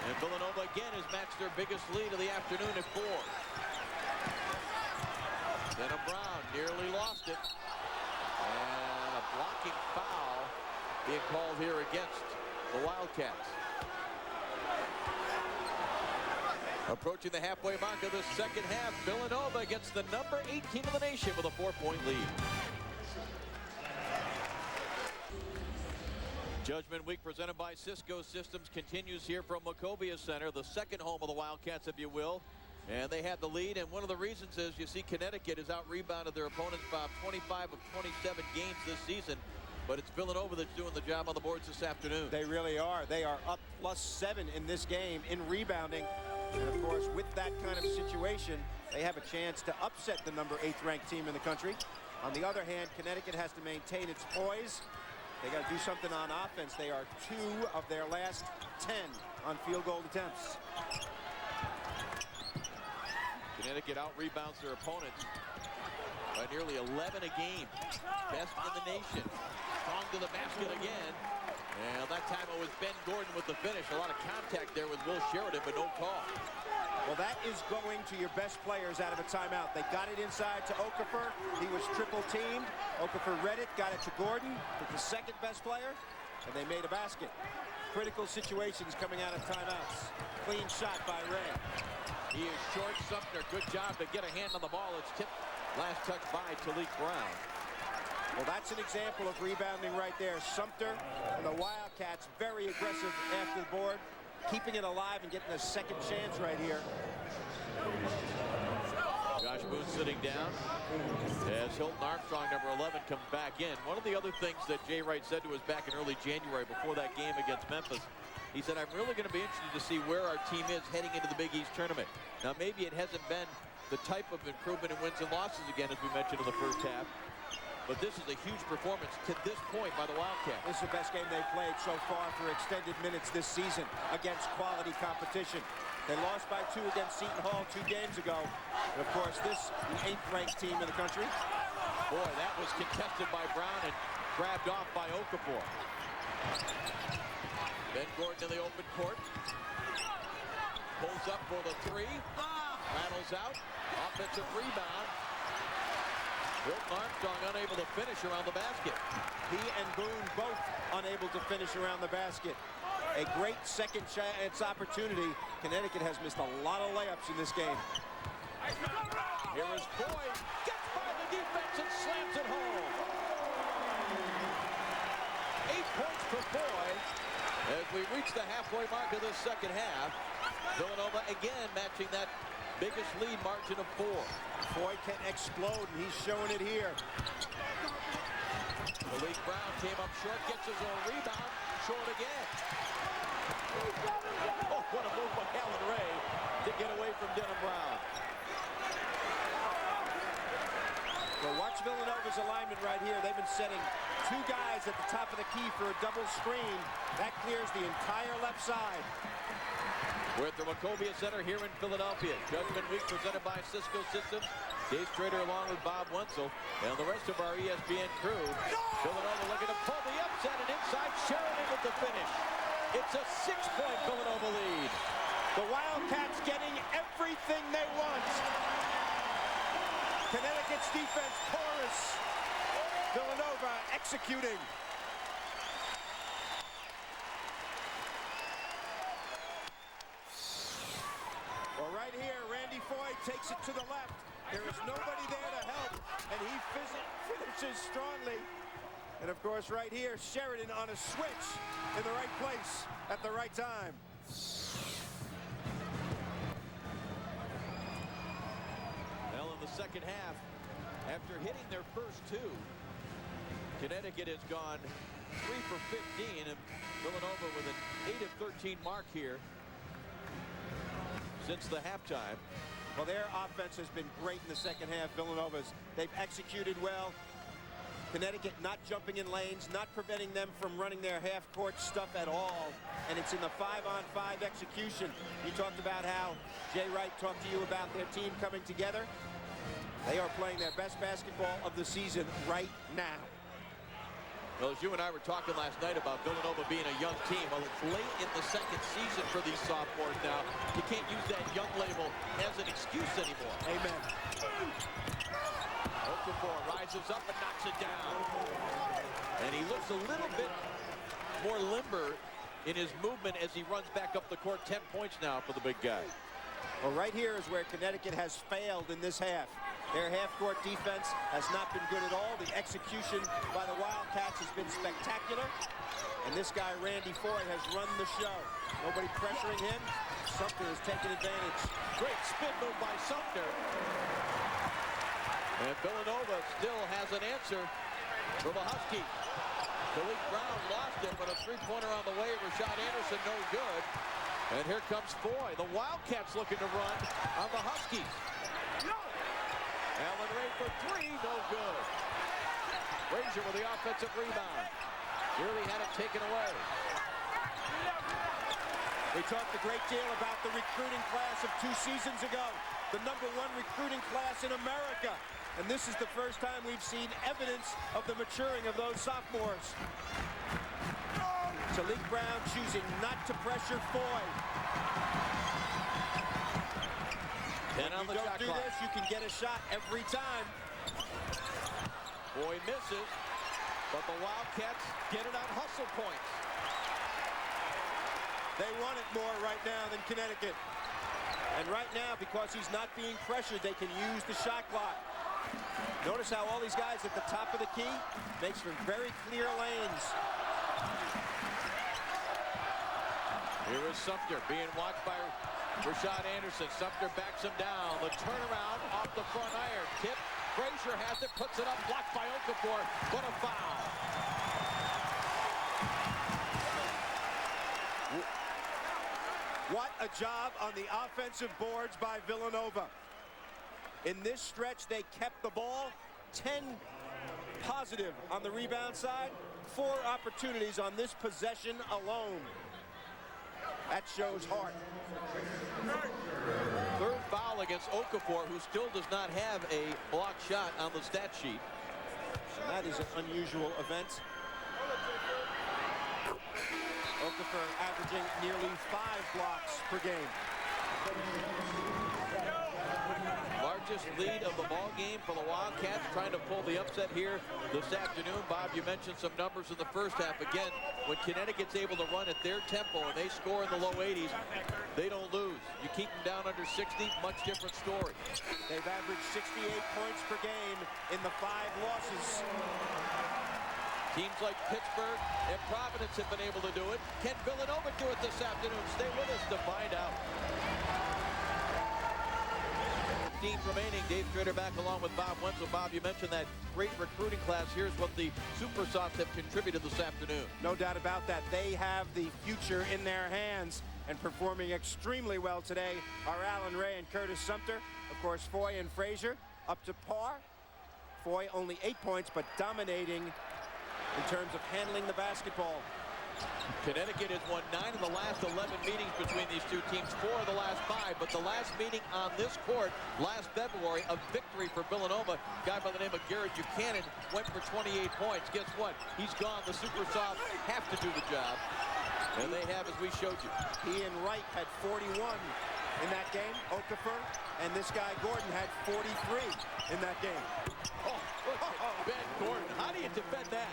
And Villanova again has matched their biggest lead of the afternoon at 4. Denham Brown nearly lost it. And a blocking foul being called here against the Wildcats. Approaching the halfway mark of the second half, Villanova gets the number 8 team in the nation with a 4-point lead. Judgment Week presented by Cisco Systems continues here from Wachovia Center, the second home of the Wildcats, if you will. And they had the lead, and one of the reasons is you see Connecticut has out-rebounded their opponents by 25 of 27 games this season. But it's Villanova that's doing the job on the boards this afternoon. They really are. They are up +7 in this game in rebounding. And of course, with that kind of situation, they have a chance to upset the number 8th ranked team in the country. On the other hand, Connecticut has to maintain its poise. They got to do something on offense. They are 2 of their last 10 on field goal attempts. Connecticut out-rebounds their opponents by nearly 11 a game. Best in the nation. Strong to the basket again. And that time it was Ben Gordon with the finish. A lot of contact there with Will Sheridan, but no call. Well, that is going to your best players out of a timeout. They got it inside to Okafor. He was triple teamed. Okafor read it, got it to Gordon, with the second best player, and they made a basket. Critical situations coming out of timeouts. Clean shot by Ray. He is short. Sumter, good job to get a hand on the ball. It's tipped. Last touch by Talik Brown. Well, that's an example of rebounding right there. Sumter and the Wildcats very aggressive after the board, keeping it alive and getting a second chance right here. Josh Boone sitting down as Hilton Armstrong, number 11, comes back in. One of the other things that Jay Wright said to us back in early January before that game against Memphis, he said, I'm really going to be interested to see where our team is heading into the Big East tournament. Now, maybe it hasn't been the type of improvement in wins and losses again, as we mentioned in the first half. But this is a huge performance to this point by the Wildcats. This is the best game they've played so far for extended minutes this season against quality competition. They lost by 2 against Seton Hall 2 games ago. And of course, this, the 8th ranked team in the country. Boy, that was contested by Brown and grabbed off by Okafor. Ben Gordon in the open court. Pulls up for the 3. Rattles out. Offensive rebound. Hilton Armstrong unable to finish around the basket. He and Boone both unable to finish around the basket. A great second chance opportunity. Connecticut has missed a lot of layups in this game. Here is Boyd. Gets by the defense and slams it home. 8 points for Boyd. As we reach the halfway mark of this second half, Villanova again matching that biggest lead margin of 4. Boyd can explode, and he's showing it here. Talik Brown came up short, gets his own rebound, short again. Oh, what a move by Alan Ray to get away from Denham Brown. Well, watch Villanova's alignment right here. They've been setting 2 guys at the top of the key for a double screen. That clears the entire left side. We're at the Wachovia Center here in Philadelphia. Judgment Week presented by Cisco Systems. Dave Strader along with Bob Wenzel and the rest of our ESPN crew. Villanova looking to pull the upset, and inside Sheridan with the finish. It's a 6-point Villanova lead. The Wildcats getting everything they want. Connecticut's defense porous. Villanova executing. Well, right here, Randy Foy takes it to the left. There is nobody there to help, and he finishes strongly. And of course, right here, Sheridan on a switch in the right place at the right time. Well, in the second half, after hitting their first two, Connecticut has gone 3 for 15, and Villanova with an 8 of 13 mark here since the halftime. Well, their offense has been great in the second half. Villanova's, they've executed well. Connecticut not jumping in lanes, not preventing them from running their half-court stuff at all. And it's in the 5-on-5 execution. You talked about how Jay Wright talked to you about their team coming together. They are playing their best basketball of the season right now. Well, as you and I were talking last night about Villanova being a young team, well, it's late in the second season for these sophomores now. You can't use that young label as an excuse anymore. Amen. Okafor rises up and knocks it down. And he looks a little bit more limber in his movement as he runs back up the court. 10 points now for the big guy. Well, right here is where Connecticut has failed in this half. Their half-court defense has not been good at all. The execution by the Wildcats has been spectacular. And this guy, Randy Foy, has run the show. Nobody pressuring him. Sumter has taken advantage. Great spin move by Sumter. And Villanova still has an answer for the Huskies. Malik Brown lost it, but a three-pointer on the way. Rashad Anderson, no good. And here comes Foy. The Wildcats looking to run on the Huskies. Allen Ray for three, no good. Frazier with the offensive rebound. Nearly had it taken away. We talked a great deal about the recruiting class of 2 seasons ago. The #1 recruiting class in America. And this is the first time we've seen evidence of the maturing of those sophomores. Malik Brown choosing not to pressure Foy. 10 on the shot clock. If you don't do this, you can get a shot every time. Foy misses, but the Wildcats get it on hustle points. They want it more right now than Connecticut. And right now, because he's not being pressured, they can use the shot clock. Notice how all these guys at the top of the key makes for very clear lanes. Here is Sumter being watched by Rashad Anderson. Sumter backs him down. The turnaround off the front iron. Tip. Frazier has it, puts it up, blocked by Okafor. What a foul. What a job on the offensive boards by Villanova. In this stretch, they kept the ball 10 positive on the rebound side. 4 opportunities on this possession alone. That shows heart. Third foul against Okafor, who still does not have a blocked shot on the stat sheet. And that is an unusual event. Okafor averaging nearly 5 blocks per game. Largest lead of the ball game for the Wildcats, trying to pull the upset here this afternoon. Bob, you mentioned some numbers in the first half. Again, when Connecticut's able to run at their tempo and they score in the low 80s, they don't lose. You keep them down under 60, much different story. They've averaged 68 points per game in the 5 losses. Teams like Pittsburgh and Providence have been able to do it. Can Villanova do it this afternoon? Stay with us to find out. 15 remaining. Dave Strader back along with Bob Wenzel. Bob, you mentioned that great recruiting class. Here's what the Super Sox have contributed this afternoon. No doubt about that. They have the future in their hands, and performing extremely well today are Allen Ray and Curtis Sumter. Of course, Foy and Frazier up to par. Foy only 8 points, but dominating in terms of handling the basketball. Connecticut has won 9 of the last 11 meetings between these two teams, 4 of the last 5. But the last meeting on this court last February, a victory for Villanova. A guy by the name of Garrett Buchanan went for 28 points. Guess what? He's gone. The Super Softs have to do the job. And they have, as we showed you. He and Wright had 41 in that game, Okafor, and this guy Gordon had 43 in that game. Oh, look at Ben Gordon. How do you defend that?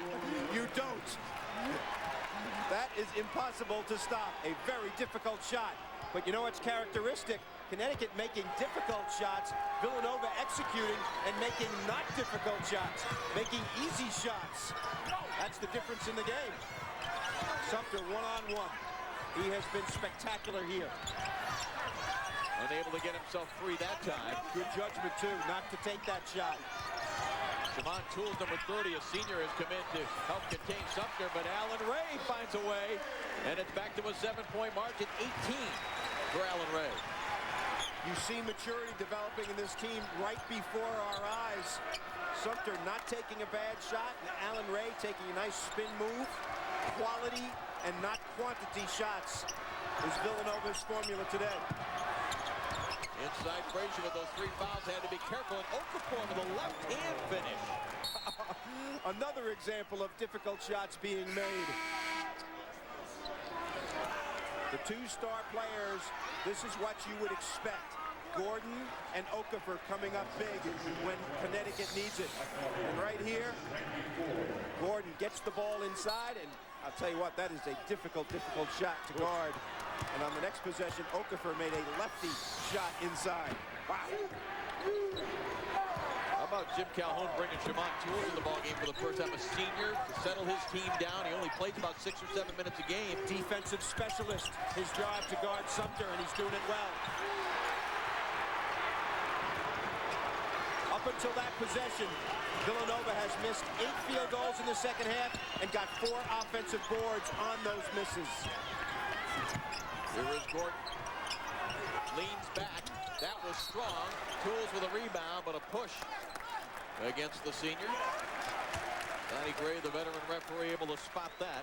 You don't. That is impossible to stop. A very difficult shot. But you know what's characteristic? Connecticut making difficult shots, Villanova executing and making not difficult shots, making easy shots. That's the difference in the game. Sumter one-on-one. He has been spectacular here. Unable to get himself free that time. Good judgment, too, not to take that shot. Jamon Tools, number 30, a senior, has come in to help contain Sumter, but Allen Ray finds a way, and it's back to a 7-point margin, 18 for Allen Ray. You see maturity developing in this team right before our eyes. Sumter not taking a bad shot, and Allen Ray taking a nice spin move. Quality and not quantity shots is Villanova's formula today. Inside Frazier with those 3 fouls, had to be careful, and Okafor with a left-hand finish. Another example of difficult shots being made. The 2 star players, this is what you would expect. Gordon and Okafor coming up big when Connecticut needs it. And right here, Gordon gets the ball inside, and I'll tell you what, that is a difficult shot to guard. And on the next possession, Okafor made a lefty shot inside. Wow. How about Jim Calhoun bringing Jamon Tools in the ballgame for the first time, a senior, to settle his team down. He only plays about 6 or 7 minutes a game. Defensive specialist, his job to guard Sumter, and he's doing it well. Up until that possession, Villanova has missed 8 field goals in the second half and got 4 offensive boards on those misses. Here is Gordon. Leans back. That was strong. Tools with a rebound, but a push against the senior. Donnie Gray, the veteran referee, able to spot that.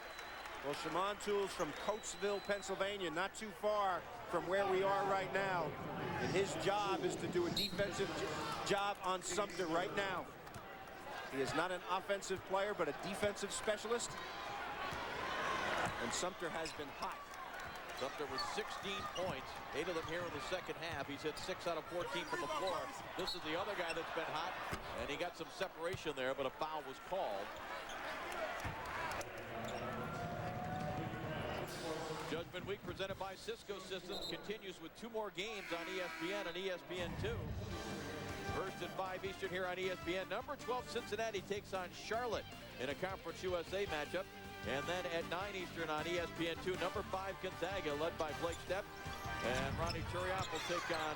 Well, Jamon Tools from Coatesville, Pennsylvania, not too far from where we are right now. And his job is to do a defensive job on Sumter right now. He is not an offensive player, but a defensive specialist. And Sumter has been hot. Sumter with 16 points, 8 of them here in the second half. He's hit 6 out of 14 from the floor. This is the other guy that's been hot, and he got some separation there, but a foul was called. Judgment Week presented by Cisco Systems continues with 2 more games on ESPN and ESPN2. First at 5 Eastern here on ESPN. Number 12 Cincinnati takes on Charlotte in a Conference USA matchup. And then at 9 Eastern on ESPN2, number 5 Gonzaga, led by Blake Stepp. And Ronnie Turiaf will take on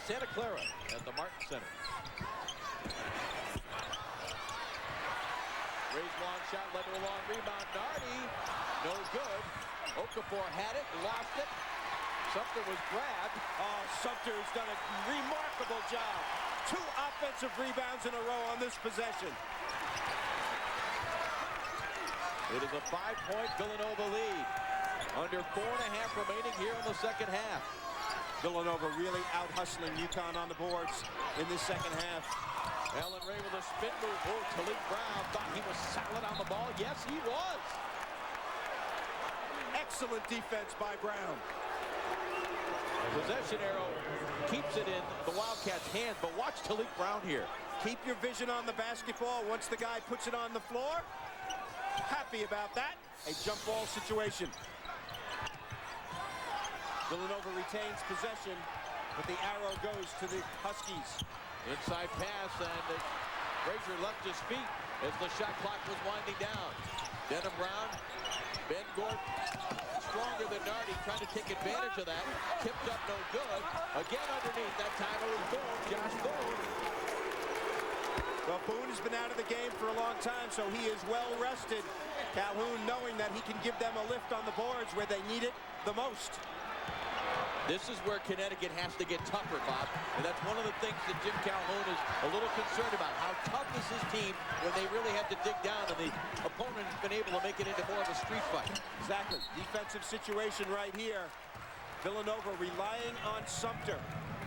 Santa Clara at the Martin Center. Raised long shot, led to a long rebound. Nardi, no good. Okafor had it, lost it. Sumter was grabbed. Oh, Sumter has done a remarkable job. 2 offensive rebounds in a row on this possession. It is a 5-point Villanova lead. Under 4.5 remaining here in the second half. Villanova really out-hustling UConn on the boards in this second half. Allen Ray with a spin move. Oh, Talik Brown thought he was solid on the ball. Yes, he was. Excellent defense by Brown. Possession arrow keeps it in the Wildcats' hands, but watch Talik Brown here. Keep your vision on the basketball once the guy puts it on the floor. Happy about that. A jump ball situation. Villanova retains possession, but the arrow goes to the Huskies. Inside pass, and Frazier left his feet as the shot clock was winding down. Denham Brown, Ben Gordon, stronger than Nardi, trying to take advantage of that. Tipped up, no good. Again underneath, that time it was Boone, Josh Boone. Well, Boone has been out of the game for a long time, so he is well rested. Calhoun knowing that he can give them a lift on the boards where they need it the most. This is where Connecticut has to get tougher, Bob. And that's one of the things that Jim Calhoun is a little concerned about. How tough is his team when they really have to dig down and the opponent has been able to make it into more of a street fight. Exactly. Defensive situation right here. Villanova relying on Sumter.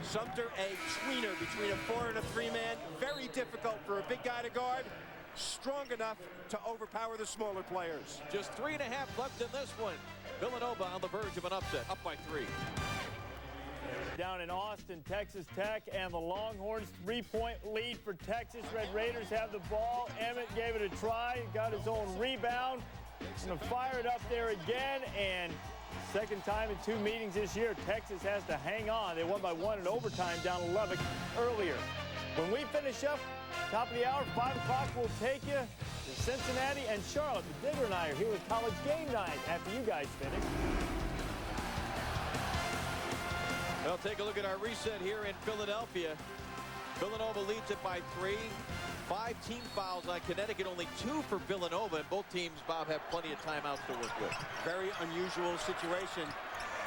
Sumter a tweener between a 4 and a 3-man. Very difficult for a big guy to guard. Strong enough to overpower the smaller players. Just 3.5 left in this one. Villanova on the verge of an upset, up by 3. Down in Austin, Texas Tech, and the Longhorns 3-point lead for Texas. Red Raiders have the ball. Emmett gave it a try, got his own rebound. Gonna fire it up there again, and second time in 2 meetings this year, Texas has to hang on. They won by 1 in overtime down to Lubbock earlier. When we finish up, top of the hour, 5 o'clock, we'll take you to Cincinnati and Charlotte. The Digger and I are here with College Game Night after you guys finish. Well, take a look at our reset here in Philadelphia. Villanova leads it by 3. 5 team fouls on Connecticut, only 2 for Villanova, and both teams, Bob, have plenty of timeouts to work with. Very unusual situation.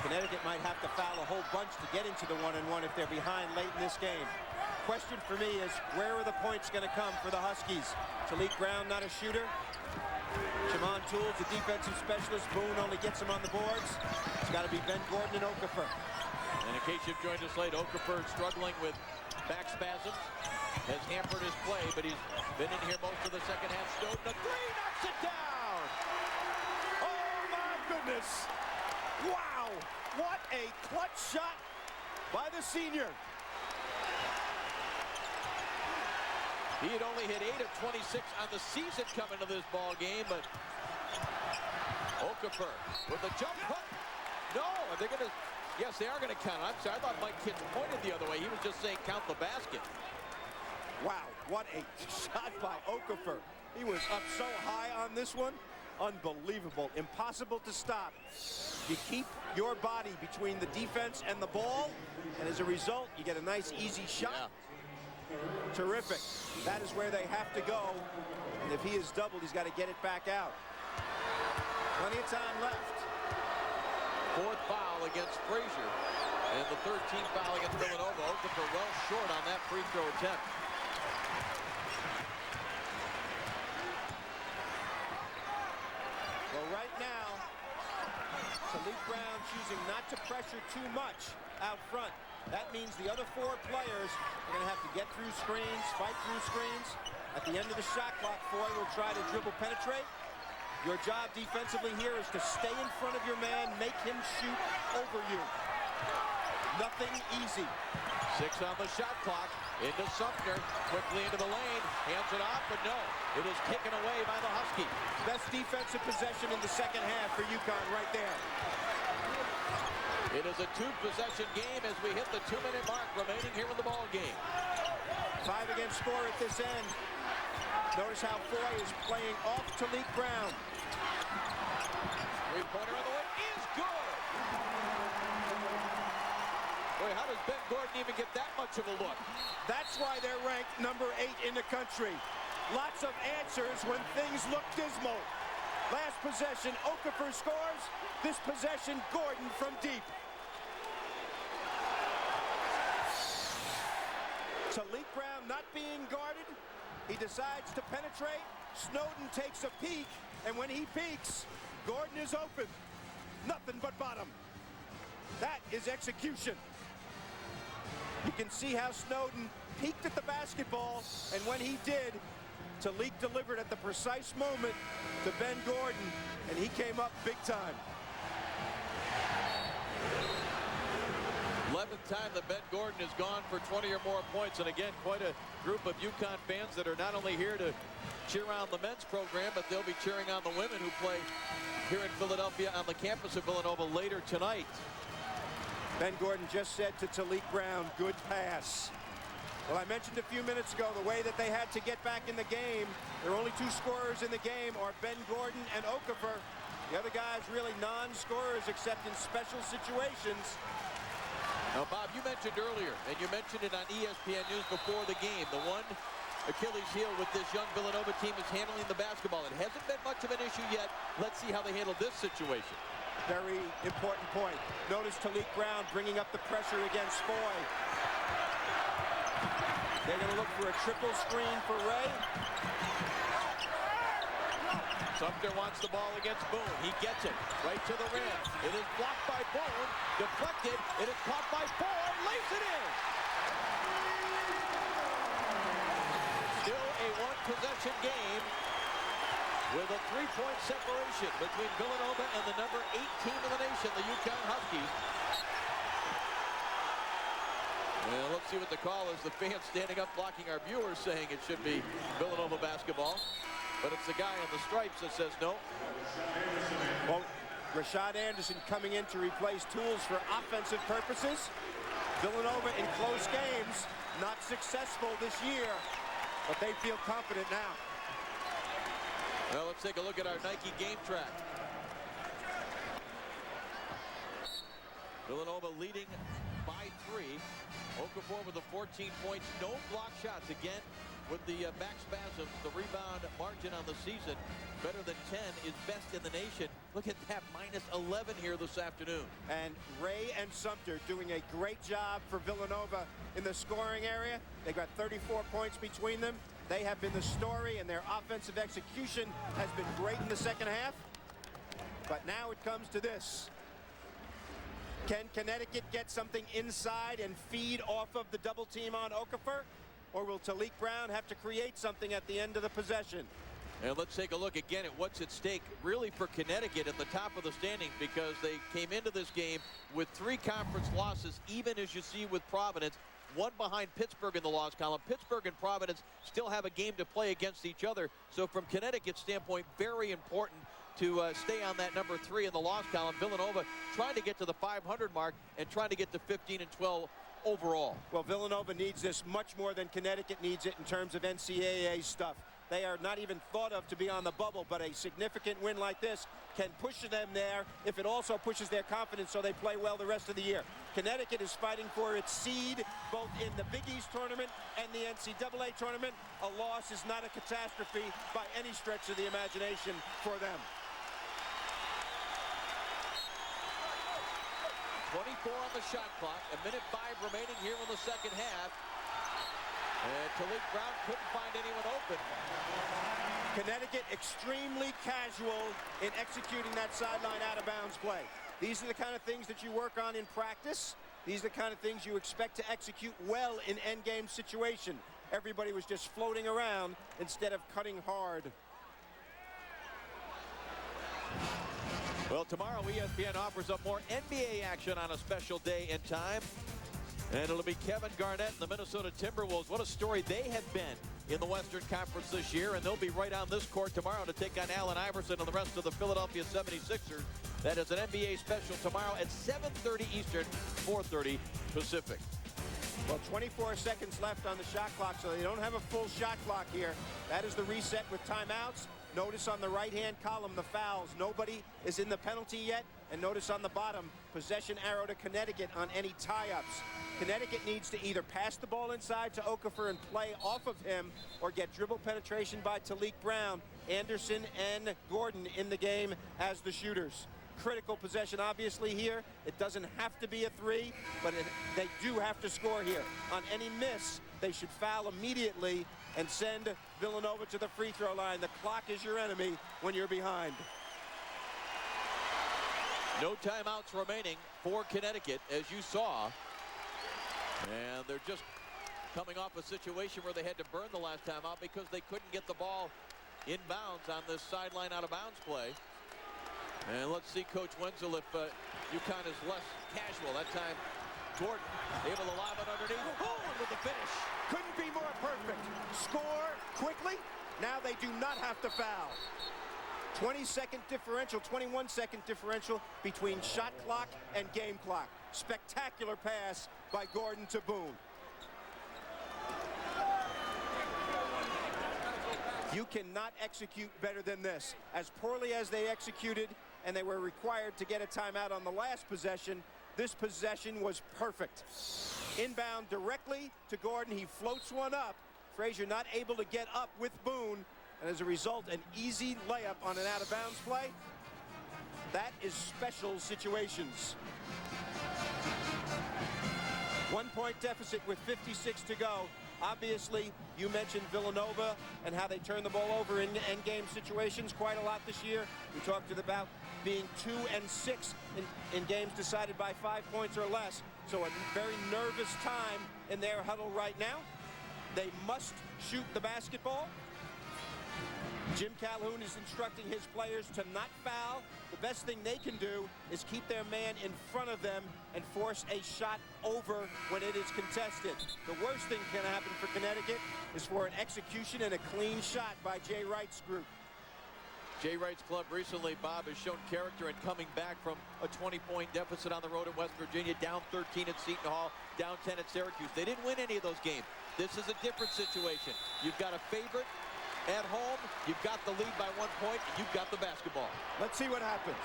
Connecticut might have to foul a whole bunch to get into the 1-and-1 if they're behind late in this game. Question for me is, where are the points going to come for the Huskies? Talik Brown, not a shooter. Shimon Tools, the defensive specialist. Boone only gets him on the boards. It's got to be Ben Gordon and Okafor. And in case you've joined us late, Okafor struggling with back spasms. Has hampered his play, but he's been in here most of the second half. Snowden, a 3, knocks it down! Oh, my goodness! Wow! What a clutch shot by the senior. He had only hit 8 of 26 on the season coming to this ball game, but Okafor with a jump hook. No, are they going to? Yes, they are going to count. I'm sorry, I thought Mike Kitts pointed the other way. He was just saying count the basket. Wow, what a shot by Okafor. He was up so high on this one. Unbelievable. Impossible to stop. You keep your body between the defense and the ball, and as a result, you get a nice, easy shot. Yeah. Terrific. That is where they have to go. And if he is doubled, he's got to get it back out. Plenty of time left. 4th foul against Frazier. And the 13th foul against Villanova. Okafor well short on that free throw attempt. Well, right now, Talik Brown choosing not to pressure too much out front. That means the other 4 players are going to have to get through screens, fight through screens. At the end of the shot clock, Foy will try to dribble penetrate. Your job defensively here is to stay in front of your man, make him shoot over you. Nothing easy. 6 on the shot clock. Into Sumter, quickly into the lane, hands it off, but no, it is taken away by the Huskies. Best defensive possession in the second half for UConn right there. It is a 2-possession game as we hit the 2-minute mark remaining here in the ball game. 5 against 4 at this end. Notice how Foy is playing off Talik Brown. 3-pointer on the way is good. Boy, how does Ben Gordon even get that much of a look? That's why they're ranked number 8 in the country. Lots of answers when things look dismal. Last possession, Okafor scores. This possession, Gordon from deep. Talik Brown not being guarded. He decides to penetrate. Snowden takes a peek, and when he peeks, Gordon is open. Nothing but bottom. That is execution. You can see how Snowden peeked at the basketball, and when he did, Talik delivered at the precise moment to Ben Gordon, and he came up big time. 11th time that Ben Gordon has gone for 20 or more points, and again, quite a group of UConn fans that are not only here to cheer on the men's program, but they'll be cheering on the women who play here in Philadelphia on the campus of Villanova later tonight. Ben Gordon just said to Talik Brown, good pass. Well, I mentioned a few minutes ago the way that they had to get back in the game. There are only 2 scorers in the game, are Ben Gordon and Okafor. The other guys really non-scorers except in special situations. Now, Bob, you mentioned earlier, and you mentioned it on ESPN News before the game, the one Achilles heel with this young Villanova team is handling the basketball. It hasn't been much of an issue yet. Let's see how they handle this situation. Very important point. Notice Talik Brown bringing up the pressure against Foy. They're going to look for a triple screen for Ray. Sumter wants the ball against Boone. He gets it right to the rim. It is blocked by Boone. Deflected. It is caught by Foy. Lays it in. Still a one-possession game with a 3-point separation between Villanova and the number 8 team in the nation, the UConn Huskies. Well, let's see what the call is. The fans standing up blocking our viewers saying it should be Villanova basketball. But it's the guy on the stripes that says no. Well, Rashad Anderson coming in to replace Tools for offensive purposes. Villanova in close games, not successful this year, but they feel confident now. Well, let's take a look at our Nike game track. Villanova leading by 3. Okafor with the 14 points, no block shots. Again, with the back spasms, the rebound margin on the season, better than 10 is best in the nation. Look at that, minus 11 here this afternoon. And Ray and Sumter doing a great job for Villanova in the scoring area. They got 34 points between them. They have been the story, and their offensive execution has been great in the second half. But now it comes to this. Can Connecticut get something inside and feed off of the double team on Okafor? Or will Talik Brown have to create something at the end of the possession? And let's take a look again at what's at stake really for Connecticut at the top of the standings, because they came into this game with 3 conference losses, even as you see with Providence, 1 behind Pittsburgh in the loss column. Pittsburgh and Providence still have a game to play against each other. So from Connecticut's standpoint, very important to stay on that number 3 in the loss column. Villanova trying to get to the 500 mark and trying to get to 15 and 12 overall. Well, Villanova needs this much more than Connecticut needs it in terms of NCAA stuff. They are not even thought of to be on the bubble, but a significant win like this can push them there if it also pushes their confidence so they play well the rest of the year. Connecticut is fighting for its seed both in the Big East tournament and the NCAA tournament. A loss is not a catastrophe by any stretch of the imagination for them. 24 on the shot clock, 1:05 remaining here in the second half. And Talik Brown couldn't find anyone open. Connecticut extremely casual in executing that sideline out-of-bounds play. These are the kind of things that you work on in practice. These are the kind of things you expect to execute well in endgame situation. Everybody was just floating around instead of cutting hard. Well, tomorrow ESPN offers up more NBA action on a special day and time. And it'll be Kevin Garnett and the Minnesota Timberwolves. What a story they have been in the Western Conference this year. And they'll be right on this court tomorrow to take on Allen Iverson and the rest of the Philadelphia 76ers. That is an NBA special tomorrow at 7:30 Eastern, 4:30 Pacific. Well, 24 seconds left on the shot clock, so they don't have a full shot clock here. That is the reset with timeouts. Notice on the right-hand column the fouls. Nobody is in the penalty yet. And notice on the bottom, possession arrow to Connecticut on any tie-ups. Connecticut needs to either pass the ball inside to Okafor and play off of him, or get dribble penetration by Talik Brown, Anderson, and Gordon in the game as the shooters. Critical possession, obviously, here. It doesn't have to be a 3, but they do have to score here. On any miss, they should foul immediately and send Villanova to the free throw line. The clock is your enemy when you're behind. No timeouts remaining for Connecticut, as you saw. And they're just coming off a situation where they had to burn the last timeout because they couldn't get the ball inbounds on this sideline out-of-bounds play. And let's see Coach Wenzel if UConn is less casual. That time, Gordon able to lob it underneath. Oh, and with the finish. Couldn't be more perfect. Score quickly. Now they do not have to foul. 20-second differential, 21-second differential between shot clock and game clock. Spectacular pass by Gordon to Boone. You cannot execute better than this. As poorly as they executed, and they were required to get a timeout on the last possession, this possession was perfect. Inbound directly to Gordon. He floats one up. Frazier not able to get up with Boone. And as a result, an easy layup on an out-of-bounds play. That is special situations. 1 point deficit with 56 to go. Obviously, you mentioned Villanova and how they turn the ball over in end-game situations quite a lot this year. We talked about being 2 and 6 in games decided by 5 points or less. So a very nervous time in their huddle right now. They must shoot the basketball. Jim Calhoun is instructing his players to not foul. The best thing they can do is keep their man in front of them and force a shot over when it is contested. The worst thing can happen for Connecticut is for an execution and a clean shot by Jay Wright's group. Jay Wright's club recently, Bob, has shown character in coming back from a 20-point deficit on the road at West Virginia, down 13 at Seton Hall, down 10 at Syracuse. They didn't win any of those games. This is a different situation. You've got a favorite at home, you've got the lead by 1 point, and you've got the basketball. Let's see what happens.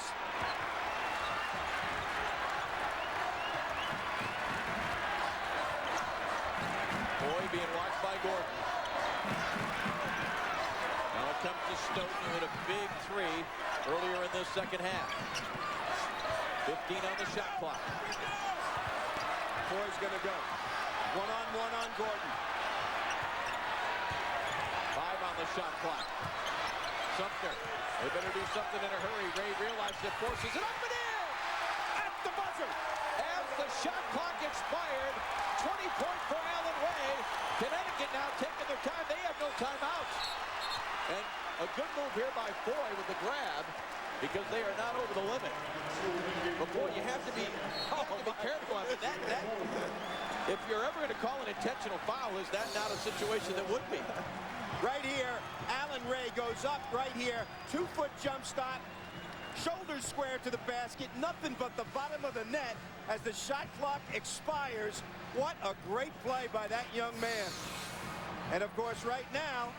Boy being watched by Gordon. Now it comes to Stoughton, who hit a big three earlier in this second half. 15 on the shot clock. Foy's gonna go. One-on-one on Gordon. 5 on the shot clock. Sumter, they better do something in a hurry. Ray realizes it, forces it up and in! At the buzzer! As the shot clock expired, 20-point for Allen Ray. Connecticut now taking their time. They have no timeouts. And a good move here by Foy with the grab, because they are not over the limit. But boy, you have to be careful. I mean, if you're ever going to call an intentional foul, is that not a situation that would be? Right here, Allen Ray goes up right here. 2-foot jump stop. Shoulders square to the basket. Nothing but the bottom of the net as the shot clock expires. What a great play by that young man. And of course, right now,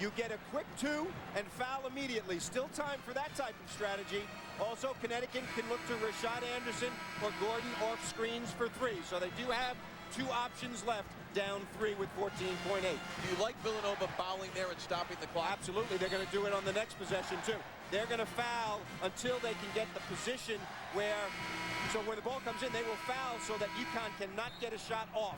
you get a quick 2 and foul immediately. Still time for that type of strategy. Also, Connecticut can look to Rashad Anderson or Gordon off screens for 3. So they do have 2 options left, down 3 with 14.8. Do you like Villanova fouling there and stopping the clock? Absolutely. They're going to do it on the next possession, too. They're going to foul until they can get the position where the ball comes in, they will foul so that UConn cannot get a shot off.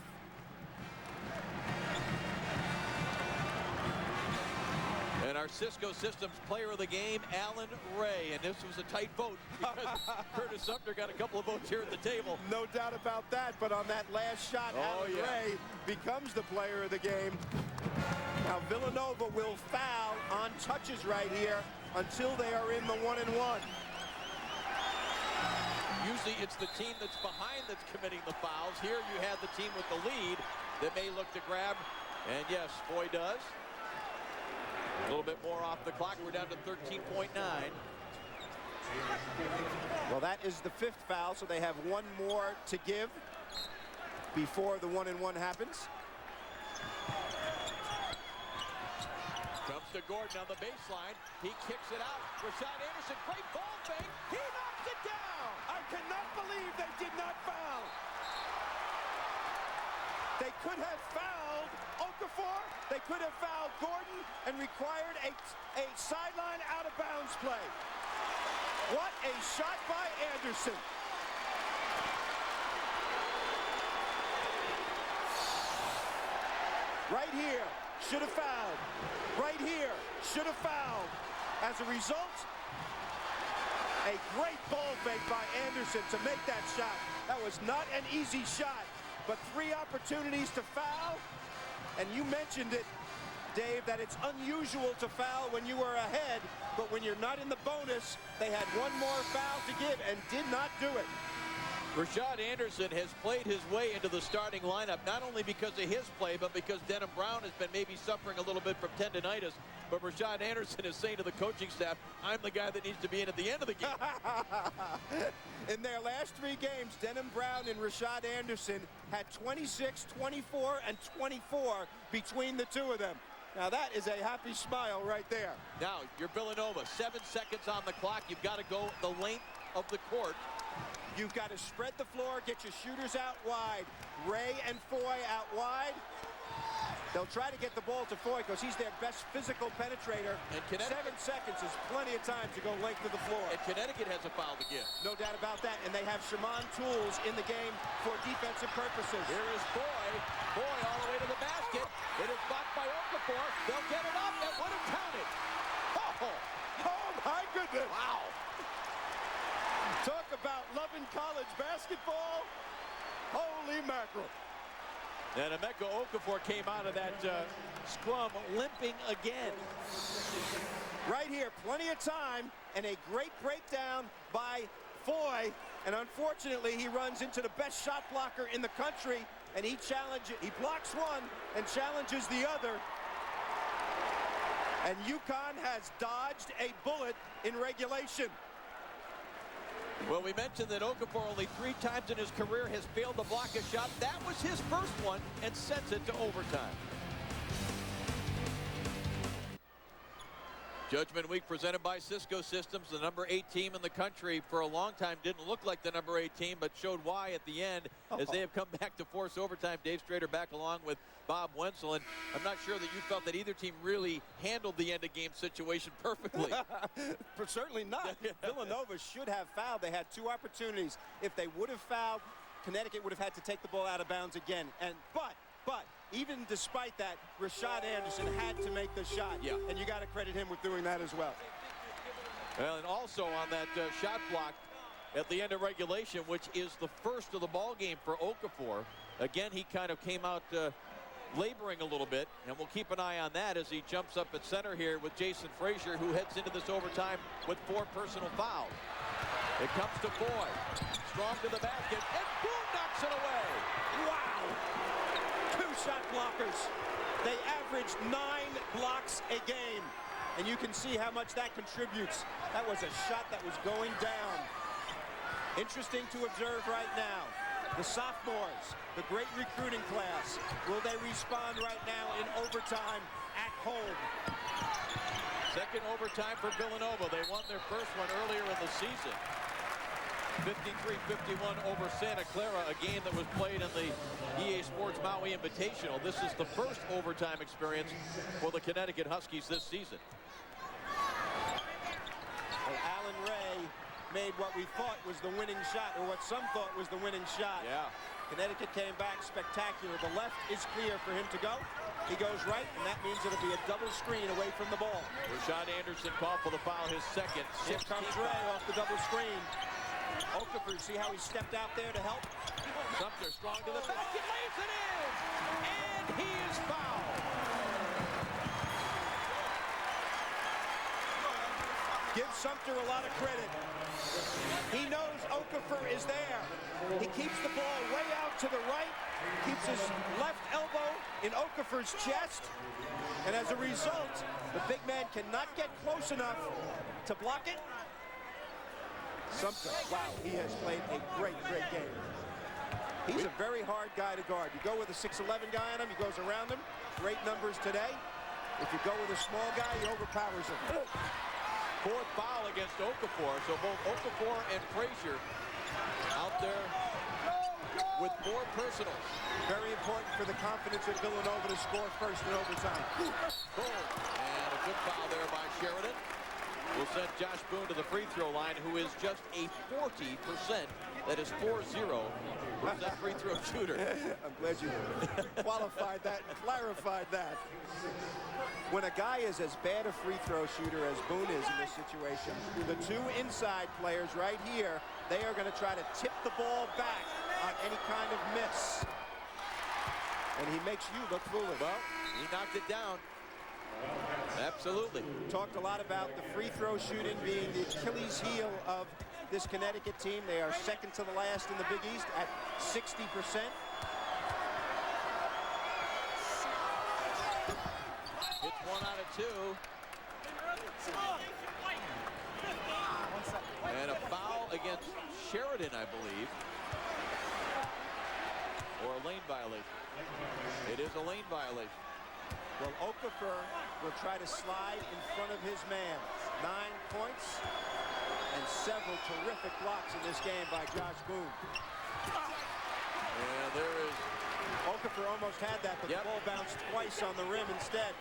And our Cisco Systems player of the game, Allen Ray. And this was a tight vote because Curtis Sumter got a couple of votes here at the table. No doubt about that, but on that last shot, Allen Ray becomes the player of the game. Now Villanova will foul on touches right here until they are in the 1-and-1. Usually it's the team that's behind that's committing the fouls. Here you have the team with the lead that may look to grab. And yes, Foy does. A little bit more off the clock. We're down to 13.9. Well, that is the 5th foul, so they have 1 more to give before the 1-and-1 happens. Comes to Gordon on the baseline. He kicks it out. Rashad Anderson, great ball fake. He knocks it down. I cannot believe they did not foul. They could have fouled Okafor. They could have fouled Gordon and required a sideline out-of-bounds play. What a shot by Anderson. Right here, should have fouled. Right here, should have fouled. As a result, a great ball fake by Anderson to make that shot. That was not an easy shot, but 3 opportunities to foul. And you mentioned it, Dave, that it's unusual to foul when you are ahead, but when you're not in the bonus, they had 1 more foul to give and did not do it. Rashad Anderson has played his way into the starting lineup, not only because of his play, but because Denham Brown has been maybe suffering a little bit from tendinitis. But Rashad Anderson is saying to the coaching staff, I'm the guy that needs to be in at the end of the game. In their last 3 games, Denham Brown and Rashad Anderson had 26, 24, and 24 between the 2 of them. Now that is a happy smile right there. Now, you're Villanova, 7 seconds on the clock. You've got to go the length of the court. You've got to spread the floor, get your shooters out wide. Ray and Foy out wide. They'll try to get the ball to Foy because he's their best physical penetrator. And 7 seconds is plenty of time to go length of the floor. And Connecticut has a foul to give. No doubt about that. And they have Shaman tools in the game for defensive purposes. Here is Foy. Foy all the way to the basket. It is blocked by Okafor. They'll get it up and wouldn't count it. Oh my goodness. Wow. Talk about loving college basketball. Holy mackerel. And Emeka Okafor came out of that scrum limping again. Right here, plenty of time, and a great breakdown by Foy. And unfortunately, he runs into the best shot blocker in the country, and he blocks one and challenges the other. And UConn has dodged a bullet in regulation. Well, we mentioned that Okafor only 3 times in his career has failed to block a shot. That was his first one and sends it to overtime. Judgment Week presented by Cisco Systems, the number 8 team in the country. For a long time didn't look like the number 8 team, but showed why at the end as they have come back to force overtime. Dave Strader back along with Bob Wenzel, and I'm not sure that you felt that either team really handled the end of game situation perfectly. Certainly not. Villanova should have fouled. They had 2 opportunities. If they would have fouled, Connecticut would have had to take the ball out of bounds again. But even despite that, Rashad Anderson had to make the shot. Yeah. And you got to credit him with doing that as well. Well, and also on that shot block at the end of regulation, which is the first of the ball game for Okafor. Again, he kind of came out laboring a little bit, and we'll keep an eye on that as he jumps up at center here with Jason Frazier, who heads into this overtime with 4 personal fouls. It comes to Foy. Strong to the basket, and boom, knocks it away. Wow! 2 shot blockers. They averaged 9 blocks a game. And you can see how much that contributes. That was a shot that was going down. Interesting to observe right now. The sophomores, the great recruiting class. Will they respond right now in overtime at home? Second overtime for Villanova. They won their first one earlier in the season. 53-51 over Santa Clara, a game that was played in the EA Sports Maui Invitational. This is the first overtime experience for the Connecticut Huskies this season. Well, Allen Ray made what we thought was the winning shot, or what some thought was the winning shot. Yeah. Connecticut came back spectacular. The left is clear for him to go. He goes right, and that means it'll be a double screen away from the ball. Rashad Anderson called for the foul, his second. Here comes Ray off the double screen. Okafor, see how he stepped out there to help? Sumter strong to the basket, lays it in, and he is fouled. Give Sumter a lot of credit. He knows Okafor is there. He keeps the ball way out to the right, keeps his left elbow in Okafor's chest, and as a result, the big man cannot get close enough to block it. Sumter, wow, he has played a great game. He's a very hard guy to guard. You go with a 6'11" guy on him, he goes around him. Great numbers today. If you go with a small guy, he overpowers him. 4th foul against Okafor, so both Okafor and Frazier out there with 4 personals. Very important for the confidence of Villanova to score first in overtime. Boom. And a good foul there by Sheridan. Will send Josh Boone to the free throw line, who is just a 40%, that is 4-0, free throw shooter. I'm glad you qualified that and clarified that. When a guy is as bad a free throw shooter as Boone is in this situation, the 2 inside players right here, they are going to try to tip the ball back on any kind of miss. And he makes you look foolish. Well, he knocked it down. Absolutely. Talked a lot about the free throw shooting being the Achilles heel of this Connecticut team. They are second to the last in the Big East at 60%. It's 1 out of 2. And a foul against Sheridan, I believe. Or a lane violation. It is a lane violation. Well, Okafor will try to slide in front of his man. 9 points and several terrific blocks in this game by Josh Boone. And there is Okafor almost had that, but the ball bounced twice on the rim instead.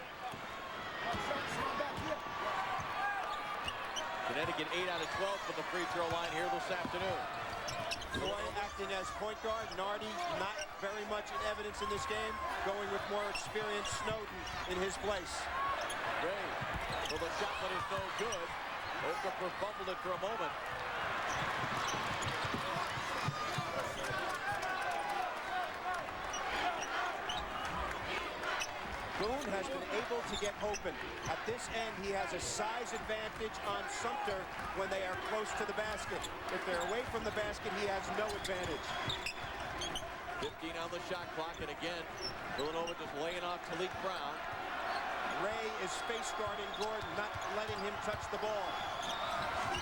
Connecticut 8 out of 12 from the free throw line here this afternoon. Foy acting as point guard. Nardi not very much in evidence in this game, going with more experienced Snowden in his place. Ray, well, the shot that is no good. Okafor fumbled it for a moment. Boone has been able to get open. At this end, he has a size advantage on Sumter when they are close to the basket. If they're away from the basket, he has no advantage. 15 on the shot clock, and again, Villanova just laying off Talik Brown. Ray is face guarding Gordon, not letting him touch the ball.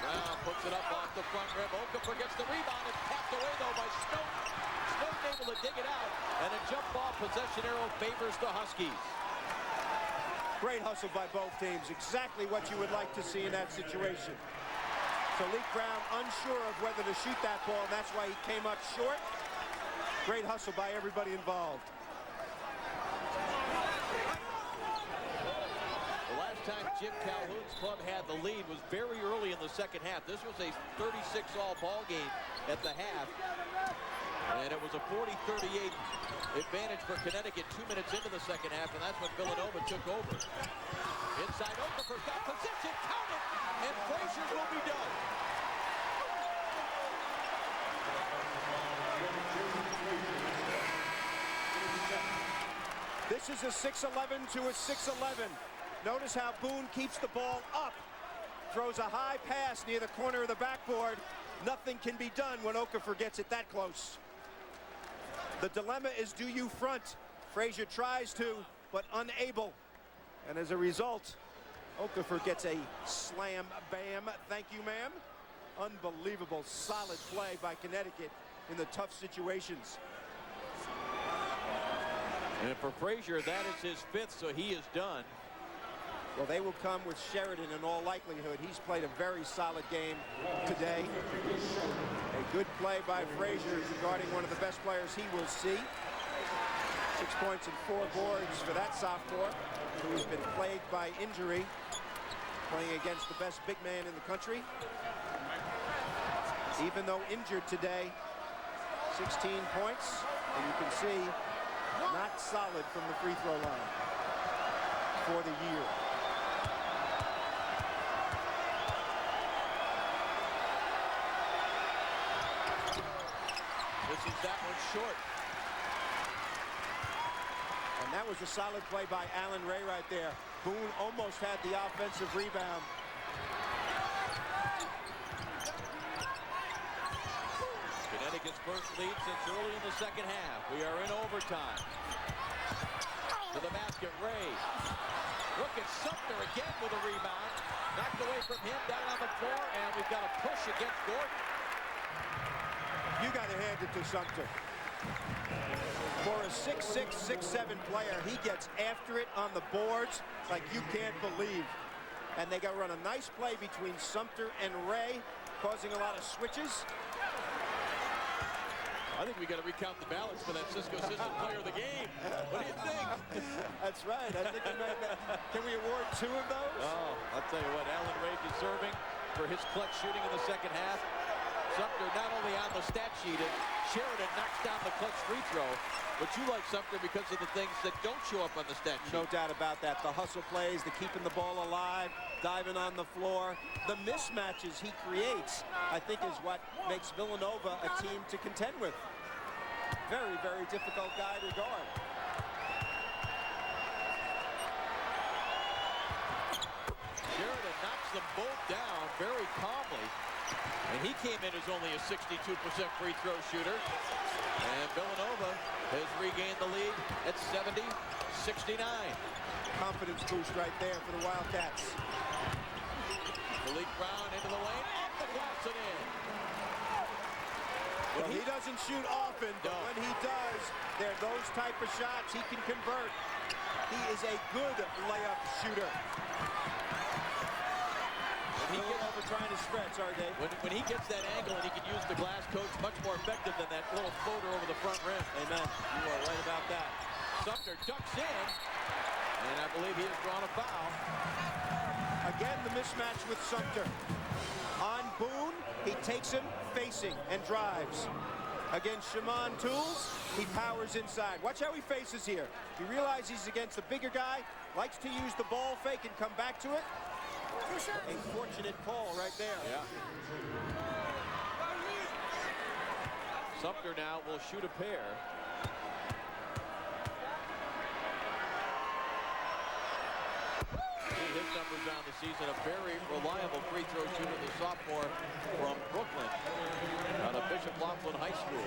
Brown puts it up off the front rim. Okafor gets the rebound. It's tapped away, though, by Snowden. Snowden able to dig it out, and a jump ball possession arrow favors the Huskies. Great hustle by both teams. Exactly what you would like to see in that situation. Talik Brown unsure of whether to shoot that ball, and that's why he came up short. Great hustle by everybody involved. The last time Jim Calhoun's club had the lead was very early in the second half. This was a 36-all ball game at the half. And it was a 40-38 advantage for Connecticut 2 minutes into the second half, and that's when Villanova took over. Inside Okafor, got position, count it, and Frazier will be done. This is a 6-11 to a 6-11. Notice how Boone keeps the ball up. Throws a high pass near the corner of the backboard. Nothing can be done when Okafor gets it that close. The dilemma is, do you front? Frazier tries to, but unable. And as a result, Okafor gets a slam bam. Thank you, ma'am. Unbelievable, solid play by Connecticut in the tough situations. And for Frazier, that is his 5th, so he is done. Well, they will come with Sheridan in all likelihood. He's played a very solid game today. A good play by Frazier regarding one of the best players he will see. 6 points and 4 boards for that sophomore, who has been plagued by injury, playing against the best big man in the country. Even though injured today, 16 points, and you can see not solid from the free throw line for the year. This is that one short. And that was a solid play by Alan Ray right there. Boone almost had the offensive rebound. Connecticut's first lead since early in the second half. We are in overtime. To the basket, Ray. Look at Sumter again with a rebound. Knocked away from him, down on the floor, and we've got a push against Gordon. You got to hand it to Sumter. For a 6'6", 6'7" player, he gets after it on the boards like you can't believe. And they got to run a nice play between Sumter and Ray, causing a lot of switches. I think we got to recount the ballots for that Cisco System player of the game. What do you think? That's right. I think can we award 2 of those? Oh, I'll tell you what, Alan Ray deserving for his clutch shooting in the second half. Sumter not only on the stat sheet, and Sheridan knocks down the clutch free throw, but you like Sumter because of the things that don't show up on the stat sheet. No doubt about that. The hustle plays, the keeping the ball alive, diving on the floor. The mismatches he creates, I think, is what makes Villanova a team to contend with. Very, very difficult guy to guard. Sheridan knocks them both down very calmly. And he came in as only a 62% free throw shooter. And Villanova has regained the lead at 70-69. Confidence boost right there for the Wildcats. Talik Brown into the lane, off the glass and in. Well, he doesn't shoot often, but when he does, they're those type of shots he can convert. He is a good layup shooter. Villanova trying to spread. Sorry, Dave. When he gets that angle and he can use the glass coach much more effective than that little floater over the front rim. Amen. You are right about that. Sumter ducks in, and I believe he has drawn a foul. Again, the mismatch with Sumter. On Boone, he takes him facing and drives. Against Shimon Tools, he powers inside. Watch how he faces here. He realizes he's against the bigger guy, likes to use the ball fake and come back to it. A fortunate call right there. Yeah. Sumter now will shoot a pair. His numbers on the season, a very reliable free throw shooter, the sophomore from Brooklyn out of Bishop Laughlin High School.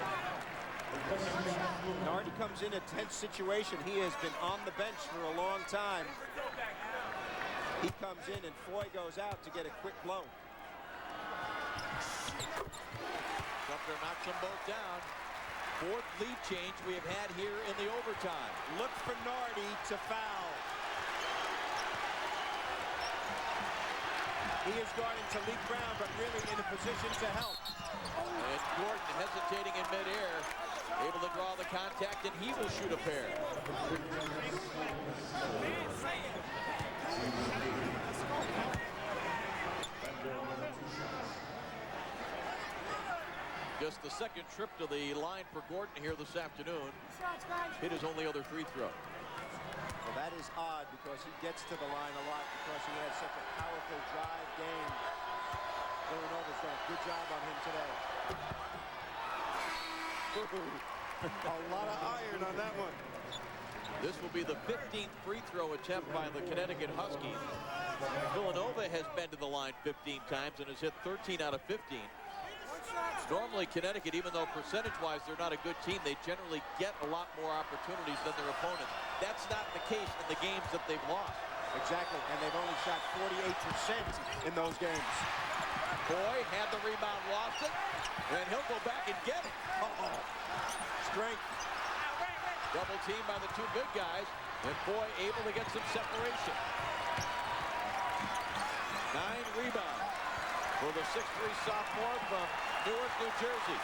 Nardi comes in a tense situation. He has been on the bench for a long time. He comes in and Foy goes out to get a quick blow. Sumter knocks them both down. Fourth lead change we have had here in the overtime. Look for Nardi to foul. He is guarding Talik Brown, but really in a position to help. And Gordon hesitating in midair, able to draw the contact, and he will shoot a pair. Just the second trip to the line for Gordon here this afternoon. Hit his only other free throw. Well, that is odd because he gets to the line a lot because he has such a powerful drive game. Villanova's done a good job on him today. A lot of iron on that one. This will be the 15th free throw attempt by the Connecticut Huskies. Villanova has been to the line 15 times and has hit 13 out of 15. Normally, Connecticut, even though percentage-wise they're not a good team, they generally get a lot more opportunities than their opponents. That's not the case in the games that they've lost. Exactly, and they've only shot 48% in those games. Boy had the rebound, lost it, and he'll go back and get it. Strength. Double team by the two big guys, and Boy able to get some separation. 9 rebounds for the 6'3" sophomore from Newark, New Jersey.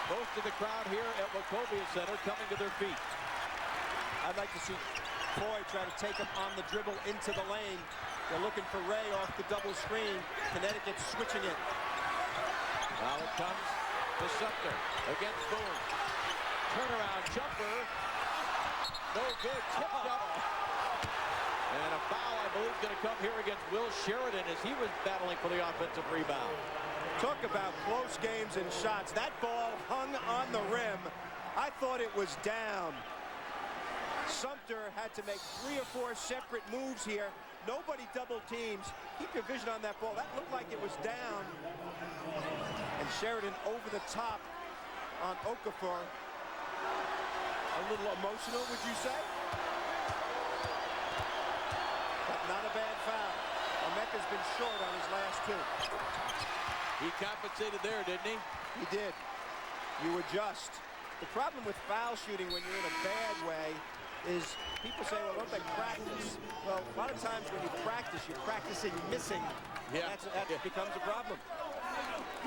Most of the crowd here at Wachovia Center coming to their feet. I'd like to see Foy try to take him on the dribble into the lane. They're looking for Ray off the double screen. Connecticut switching it. Now it comes to Sumter against Boone. Turnaround jumper. No good. Tipped up. And a foul, I believe, is going to come here against Will Sheridan as he was battling for the offensive rebound. Talk about close games and shots. That ball hung on the rim. I thought it was down. Sumter had to make 3 or 4 separate moves here. Nobody double teams. Keep your vision on that ball. That looked like it was down. And Sheridan over the top on Okafor. A little emotional, would you say? But not a bad foul. Omeka's been short on his last 2. He compensated there, didn't he? He did. You adjust. The problem with foul shooting when you're in a bad way is people say, well, don't they practice? Well, a lot of times when you practice, you're practicing missing. Yeah. That becomes a problem.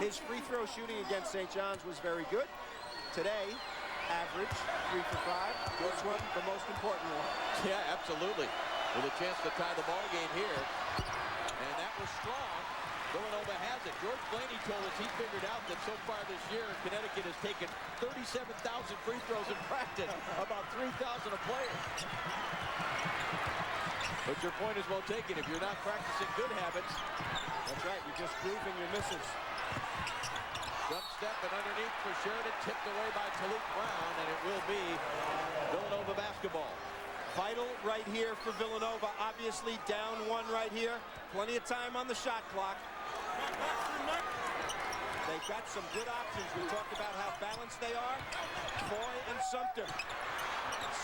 His free throw shooting against St. John's was very good. Today, average, 3 for 5. This one, the most important one. Yeah, absolutely. With a chance to tie the ball game here. And that was strong. Villanova has it. George Blaney told us he figured out that so far this year, Connecticut has taken 37,000 free throws in practice, about 3,000 a player. But your point is well taken. If you're not practicing good habits, that's right. You're just proving your misses. Jump step and underneath for Sheridan, tipped away by Talik Brown, and it will be Villanova basketball. Vital right here for Villanova. Obviously down 1 right here. Plenty of time on the shot clock. They've got some good options. We talked about how balanced they are. Foy and Sumter.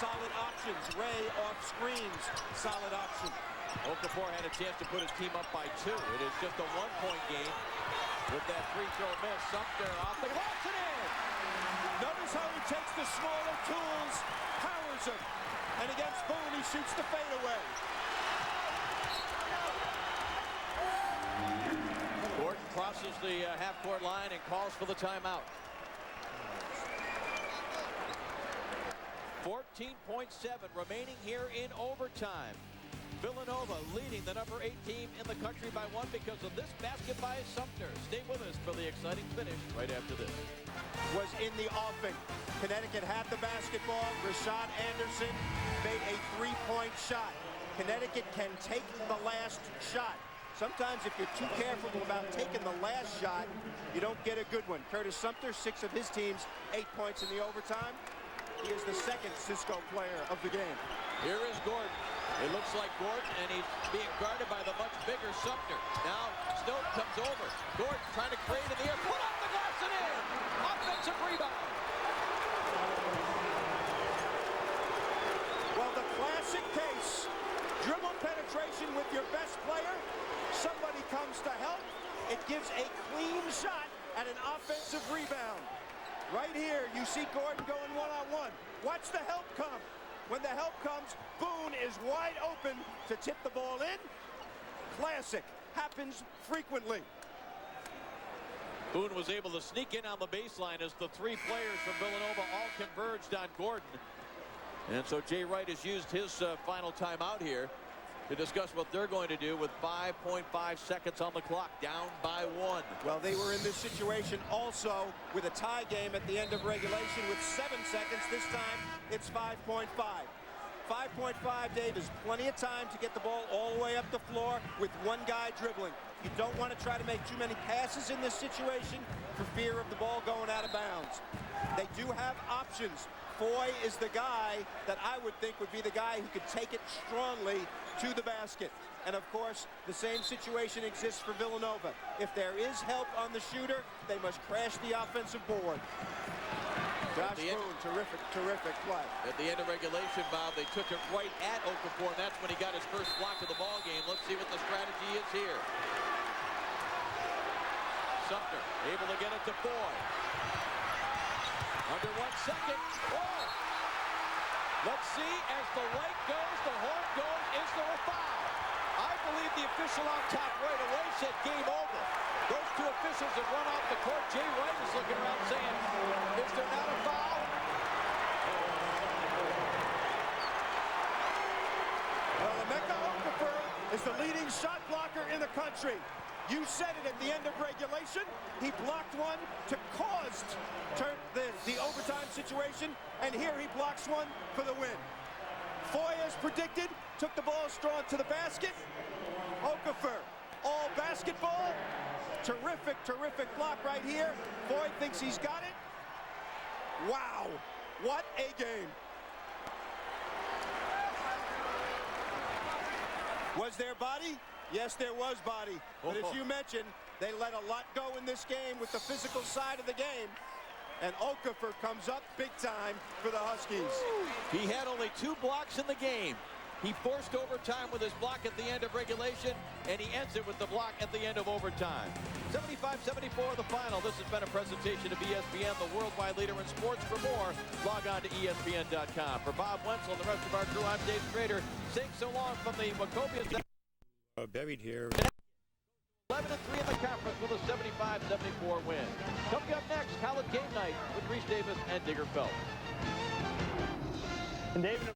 Solid options. Ray off screens. Solid option. Okafor had a chance to put his team up by 2. It is just a 1-point game with that free throw miss. Sumter off the glass and in. Notice how he takes the smaller tools, powers him. And against Boone, he shoots the fadeaway. crosses the half-court line and calls for the timeout. 14.7 remaining here in overtime. Villanova leading the number 8 team in the country by 1 because of this basket by Sumter. Stay with us for the exciting finish right after this. Was in the offing. Connecticut had the basketball. Rashad Anderson made a three-point shot. Connecticut can take the last shot. Sometimes if you're too careful about taking the last shot, you don't get a good one. Curtis Sumter, 6 of his teams, 8 points in the overtime. He is the second Cisco player of the game. Here is Gordon. It looks like Gordon, and he's being guarded by the much bigger Sumter. Now Snowden comes over. Gordon trying to create in the air. Put off the glass and in. Offensive rebound. Well, the classic case. Dribble penetration with your best player. Somebody comes to help. It gives a clean shot at an offensive rebound. Right here, you see Gordon going one-on-one. Watch the help come. When the help comes, Boone is wide open to tip the ball in. Classic. Happens frequently. Boone was able to sneak in on the baseline as the 3 players from Villanova all converged on Gordon. And so Jay Wright has used his final timeout here to discuss what they're going to do with 5.5 seconds on the clock, down by 1. Well, they were in this situation also with a tie game at the end of regulation with 7 seconds. This time, it's 5.5. 5.5, Dave, is plenty of time to get the ball all the way up the floor with one guy dribbling. You don't want to try to make too many passes in this situation for fear of the ball going out of bounds. They do have options. Foy is the guy that I would think would be the guy who could take it strongly to the basket. And of course, the same situation exists for Villanova. If there is help on the shooter, they must crash the offensive board. Josh Boone, terrific play. At the end of regulation, Bob, they took it right at Okafor, and that's when he got his first block of the ball game. Let's see what the strategy is here. Sumter able to get it to Foy. Under 1 second. Oh! Let's see, as the light goes, the horn goes, is there a foul? I believe the official on top right away said game over. Those 2 officials have run off the court. Jay Wright is looking around saying, is there not a foul? Well, Emeka Okafor is the leading shot blocker in the country. You said it at the end of regulation. He blocked one to cause the overtime situation, and here he blocks one for the win. Foy, as predicted, took the ball strong to the basket. Okafor, all basketball. Terrific block right here. Foy thinks he's got it. Wow, what a game. Was there body? Yes, there was body. But as you mentioned, they let a lot go in this game with the physical side of the game. And Okafor comes up big time for the Huskies. He had only 2 blocks in the game. He forced overtime with his block at the end of regulation, and he ends it with the block at the end of overtime. 75-74 the final. This has been a presentation of ESPN, the worldwide leader in sports. For more, log on to ESPN.com. For Bob Wenzel and the rest of our crew, I'm Dave Schrader. Saying so long from the Wachovia. Buried here. 11-3 in the conference with a 75-74 win. Coming up next, college game night with Reese Davis and Digger Phelps. And David.